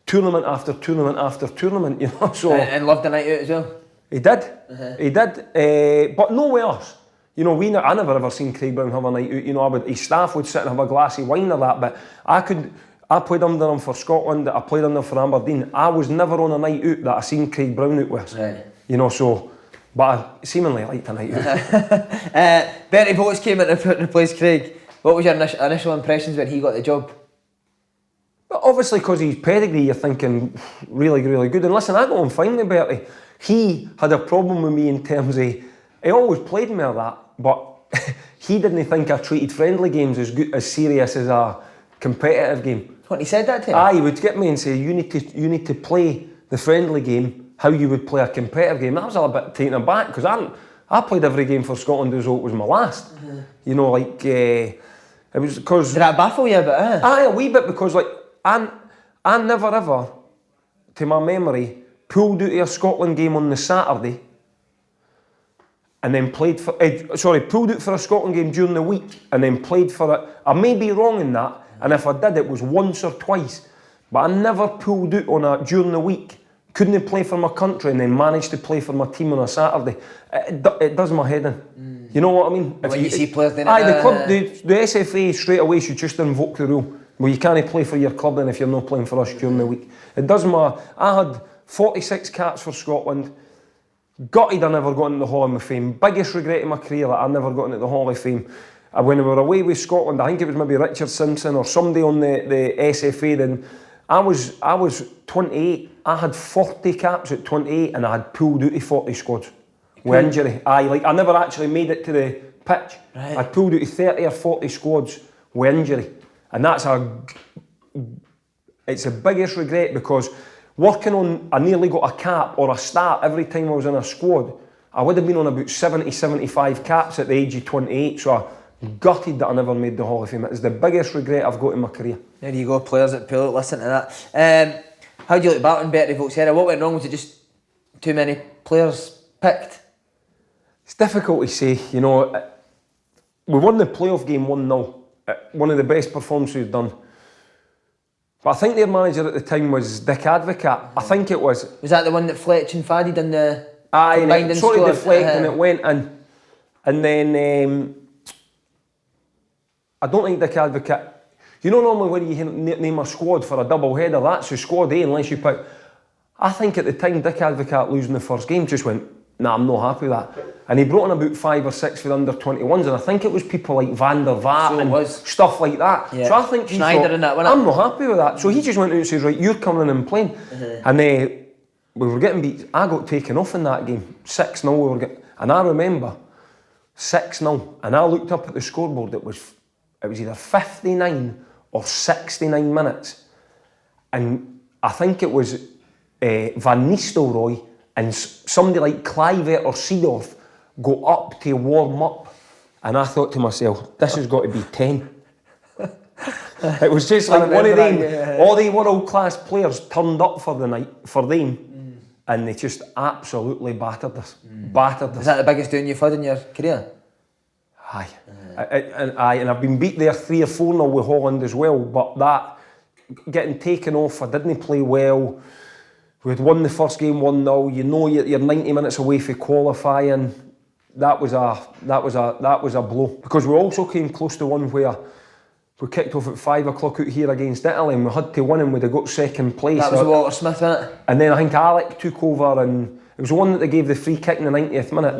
Speaker 2: tournament after tournament after tournament, you know. So
Speaker 1: and loved the night out as well.
Speaker 2: He did, but nowhere else. You know, I never ever seen Craig Brown have a night out. You know, his staff would sit and have a glass of wine or that. But I played under him for Scotland. I played under him for Aberdeen. I was never on a night out that I seen Craig Brown out with.
Speaker 1: Right.
Speaker 2: You know, so but I seemingly liked a night out.
Speaker 1: Bertie Boats came in to replace Craig. What was your initial impressions when he got the job?
Speaker 2: But obviously, because he's pedigree, you're thinking really, really good. And listen, I got on fine with Bertie. He had a problem with me in terms of, he always played me like that, but he didn't think I treated friendly games as serious as a competitive game.
Speaker 1: What, he said that to you?
Speaker 2: Aye, he would get me and say, you need to play the friendly game how you would play a competitive game. I was a little bit taken aback, because I played every game for Scotland as though it was my last. You know, like, it was because...
Speaker 1: Did that baffle you a bit,
Speaker 2: Aye, a wee bit, because like, I never ever, to my memory, pulled out of a Scotland game on the Saturday and then played for... pulled out for a Scotland game during the week and then played for it. I may be wrong in that, and if I did, it was once or twice. But I never pulled out during the week, couldn't play for my country, and then managed to play for my team on a Saturday. It does my head in. You know what I mean?
Speaker 1: When you see players doing it.
Speaker 2: Aye, the club, the SFA straight away should just invoke the rule. Well, you can't play for your club then if you're not playing for us during the week. It does my... I had 46 caps for Scotland. Gutted I never got into the Hall of Fame. Biggest regret in my career that I never got into the Hall of Fame. When we were away with Scotland, I think it was maybe Richard Simpson or somebody on the SFA then. I was 28. I had 40 caps at 28 and I had pulled out of 40 squads with injury. I never actually made it to the pitch.
Speaker 1: Right.
Speaker 2: I pulled out of 30 or 40 squads with injury. And it's the biggest regret, because working on, I nearly got a cap or a start every time I was in a squad. I would have been on about 70, 75 caps at the age of 28, so I'm gutted that I never made the Hall of Fame. It's the biggest regret I've got in my career.
Speaker 1: There you go, players that pull out, listen to that. How do you look back on Bertie Boats' era? What went wrong? Was it just too many players picked?
Speaker 2: It's difficult to say, you know. We won the playoff game 1-0. One of the best performances we've done. But I think their manager at the time was Dick Advocaat. I think it was.
Speaker 1: Was that the one that Fletch and Faddy done the
Speaker 2: combined
Speaker 1: and
Speaker 2: sort of
Speaker 1: scored?
Speaker 2: deflect and it went in. And then I don't think Dick Advocaat... You know, normally when you name a squad for a double header, that's the squad A unless you pick... I think at the time Dick Advocaat losing the first game just went, nah, I'm not happy with that. And he brought in about 5 or 6 for the under-21s, and I think it was people like Van der Vaart and stuff like that.
Speaker 1: Yeah.
Speaker 2: So I think he
Speaker 1: Schneider
Speaker 2: thought,
Speaker 1: and that, wasn't it?
Speaker 2: I'm not happy with that. So he just went out and says, right, you're coming in and playing. And we were getting beat. I got taken off in that game, 6-0. And I remember 6-0, and I looked up at the scoreboard. It was either 59 or 69 minutes, and I think it was Van Nistelrooy and somebody like Kluivert or Seedorf go up to warm up, and I thought to myself, this has got to be 10. It was just like one of them, all the world-class players turned up for the night, for them, and they just absolutely battered us.
Speaker 1: Is that the biggest doing you've had in your career?
Speaker 2: Aye. And I've been beat there 3 or 4-0 with Holland as well, but that, getting taken off, I didn't play well. We had won the first game 1-0, you know you're 90 minutes away from qualifying. That was a blow. Because we also came close to one where we kicked off at 5 o'clock out here against Italy and we had to win and we'd have got second place.
Speaker 1: That was Walter Smith, wasn't it?
Speaker 2: And then I think Alec took over, and it was the one that they gave the free kick in the 90th minute.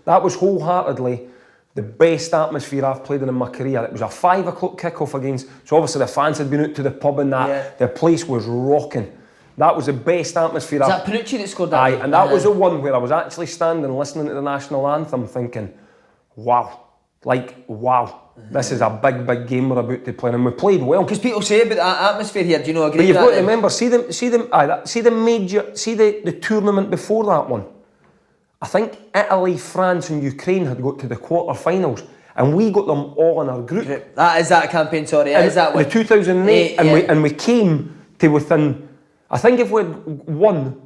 Speaker 2: That was wholeheartedly the best atmosphere I've played in my career. It was a 5 o'clock kick-off against, so obviously the fans had been out to the pub and that. Yeah. The place was rocking. That was the best atmosphere.
Speaker 1: Was that Panucci that scored that?
Speaker 2: Aye, and that was the one where I was actually standing listening to the national anthem thinking, wow, this is a big, big game we're about to play, and we played well.
Speaker 1: Because people say about that atmosphere here, do you know, agree
Speaker 2: but you've
Speaker 1: with
Speaker 2: got
Speaker 1: that?
Speaker 2: to remember, see the tournament before that one. I think Italy, France and Ukraine had got to the quarter-finals, and we got them all in our group.
Speaker 1: That is that campaign, sorry. Is that one?
Speaker 2: The 2008, and we came to within... I think if we'd won,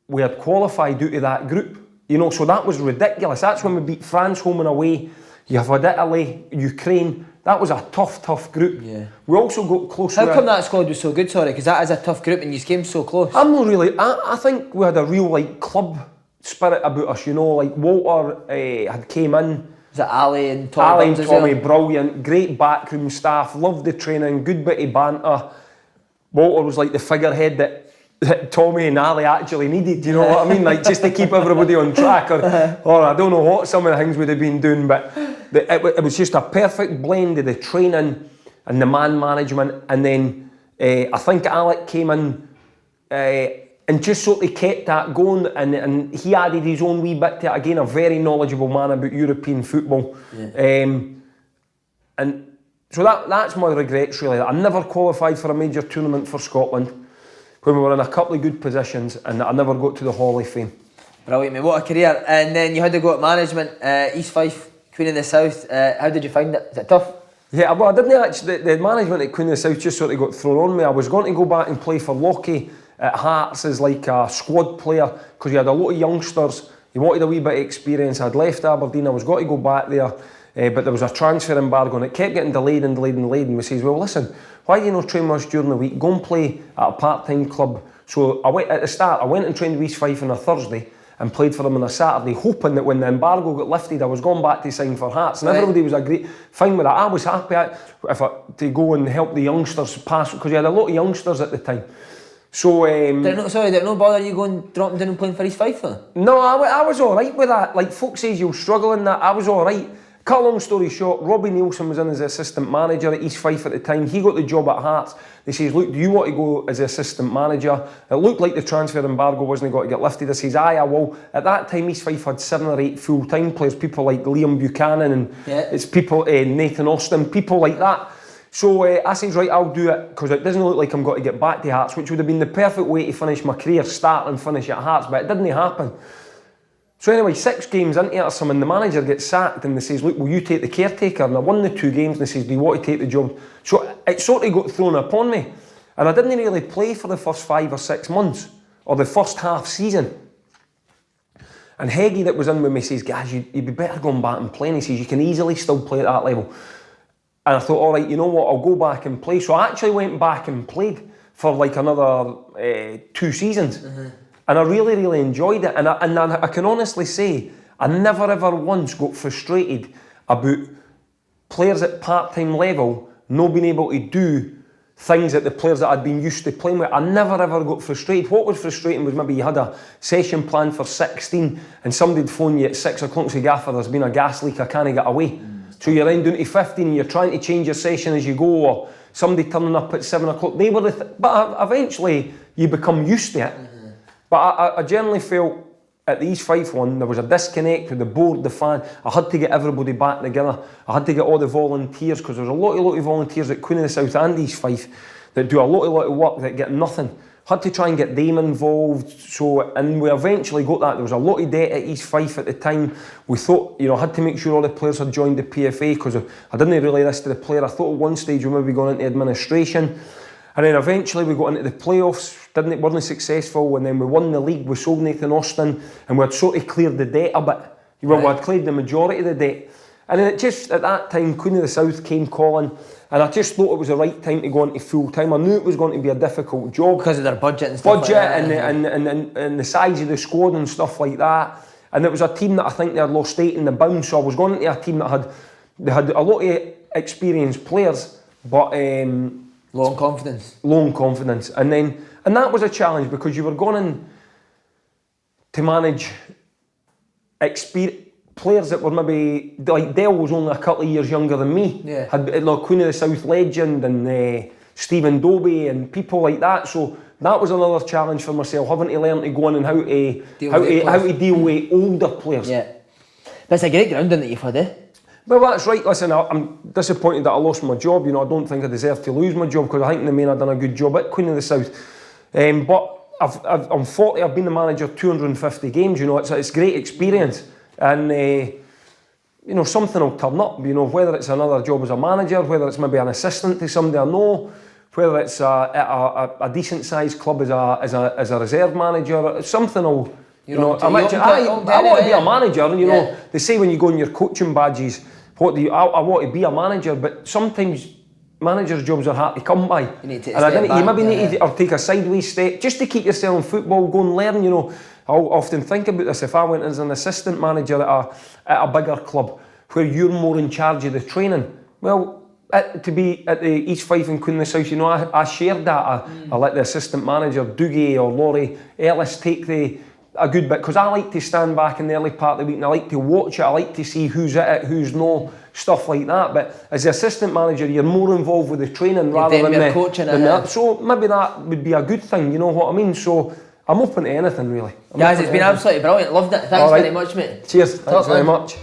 Speaker 2: we had qualified out of that group. You know, so that was ridiculous. That's when we beat France home and away. You've had Italy, Ukraine. That was a tough group. Yeah. We also got close.
Speaker 1: How come that squad was so good, sorry? Because that is a tough group and you came so close.
Speaker 2: I'm not really... I think we had a real, club spirit about us, you know. Like, Walter had came in.
Speaker 1: Was it Ali and Tommy?
Speaker 2: Brilliant. Great backroom staff. Loved the training. Good bit of banter. Walter was like the figurehead that that Tommy and Ali actually needed, you know what I mean? Like, just to keep everybody on track, or I don't know what some of the things would have been doing, but it was just a perfect blend of the training and the man management, and then I think Alec came in and just sort of kept that going, and he added his own wee bit to it. Again, a very knowledgeable man about European football. And so that's my regrets, really. I never qualified for a major tournament for Scotland when we were in a couple of good positions, and I never got to the Hall of Fame.
Speaker 1: Brilliant, mate. What a career. And then you had to go at management, East Fife, Queen of the South. How did you find it? Is it tough?
Speaker 2: Yeah, well, I didn't actually. The management at Queen of the South just sort of got thrown on me. I was going to go back and play for Lockie at Hearts as like a squad player, because you had a lot of youngsters. You wanted a wee bit of experience. I'd left Aberdeen. I was going to go back there. But there was a transfer embargo and it kept getting delayed. And we says, well, listen, why do you not train much during the week? Go and play at a part-time club. So at the start, I went and trained with East Fife on a Thursday and played for them on a Saturday, hoping that when the embargo got lifted, I was going back to sign for Hearts. And everybody was fine with that. I was happy to go and help the youngsters pass, because you had a lot of youngsters at the time. So,
Speaker 1: did it not bother you going, dropping down and playing for East Fife though?
Speaker 2: No, I was alright with that. Like, folk says you'll struggle in that. I was alright. Cut a long story short, Robbie Nielsen was in as assistant manager at East Fife at the time. He got the job at Hearts. They says, look, do you want to go as assistant manager? It looked like the transfer embargo wasn't going to get lifted. I says, aye, I will. At that time, East Fife had 7 or 8 full-time players, people like Liam Buchanan and it's people, Nathan Austin, people like that. So I says, right, I'll do it, because it doesn't look like I'm going to get back to Hearts, which would have been the perfect way to finish my career, start and finish at Hearts, but it didn't happen. So anyway, 6 games into it or something, the manager gets sacked and they says, look, will you take the caretaker? And I won the 2 games and they says, do you want to take the job? So it sort of got thrown upon me. And I didn't really play for the first 5 or 6 months, or the first half season. And Heggie that was in with me says, guys, you'd be better going back and playing. He says, you can easily still play at that level. And I thought, all right, you know what, I'll go back and play. So I actually went back and played for like another 2 seasons. And I really, really enjoyed it. And I can honestly say, I never ever once got frustrated about players at part-time level not being able to do things that the players that I'd been used to playing with. I never ever got frustrated. What was frustrating was maybe you had a session planned for 16 and somebody'd phone you at 6 o'clock and say, Gaffer, there's been a gas leak, I can't get away. So you're then down to 15 and you're trying to change your session as you go, or somebody turning up at 7 o'clock. They were but eventually you become used to it. But I generally felt at the East Fife one, there was a disconnect with the board, the fan. I had to get everybody back together. I had to get all the volunteers, because there was a lot of volunteers at Queen of the South and East Fife that do a lot of work that get nothing. Had to try and get them involved. So, and we eventually got that. There was a lot of debt at East Fife at the time. We thought, I had to make sure all the players had joined the PFA, because I didn't really listen to the player. I thought at one stage we maybe going into administration. And then eventually we got into the playoffs, weren't successful, and then we won the league, we sold Nathan Austin, and we had sort of cleared the debt a bit. We had cleared the majority of the debt. And then it just, at that time, Queen of the South came calling, and I just thought it was the right time to go into full-time. I knew it was going to be a difficult job.
Speaker 1: Because of their budget and stuff
Speaker 2: and the size of the squad and stuff like that. And it was a team that I think they had lost 8 in the bounce, so I was going into a team that had a lot of experienced players, but...
Speaker 1: Low on confidence.
Speaker 2: And that was a challenge, because you were going in to manage players that were maybe, like Dale was only a couple of years younger than me. Had like Queen of the South legend and Stephen Dobie and people like that. So that was another challenge for myself, having to learn to go in and how to deal with older players.
Speaker 1: But it's a great grounding that you've had, eh?
Speaker 2: Well, that's right. Listen, I'm disappointed that I lost my job. I don't think I deserve to lose my job, because I think in the main I've done a good job at Queen of the South. But I'm 40. I've been the manager 250 games. It's great experience, and something will turn up. Whether it's another job as a manager, whether it's maybe an assistant to somebody I know, whether it's a decent sized club as a reserve manager, something will. I want to be a manager, and they say when you go in your coaching badges, I want to be a manager, but sometimes managers' jobs are hard to come by. You need to take a sideways step just to keep yourself in football, go and learn. I'll often think about this. If I went as an assistant manager at a bigger club where you're more in charge of the training, well, To be at the East Fife and Queen of the South, you know, I shared that. I let the assistant manager, Dougie or Laurie Ellis, take a good bit, because I like to stand back in the early part of the week and I like to watch it. I like to see who's at it, who's no, stuff like that. But as the assistant manager, you're more involved with the training rather than the
Speaker 1: coaching.
Speaker 2: So maybe that would be a good thing, you know what I mean? So I'm open to anything, really.
Speaker 1: Guys, it's been absolutely brilliant. Loved it. Thanks very much, mate.
Speaker 2: Cheers. Thanks very much.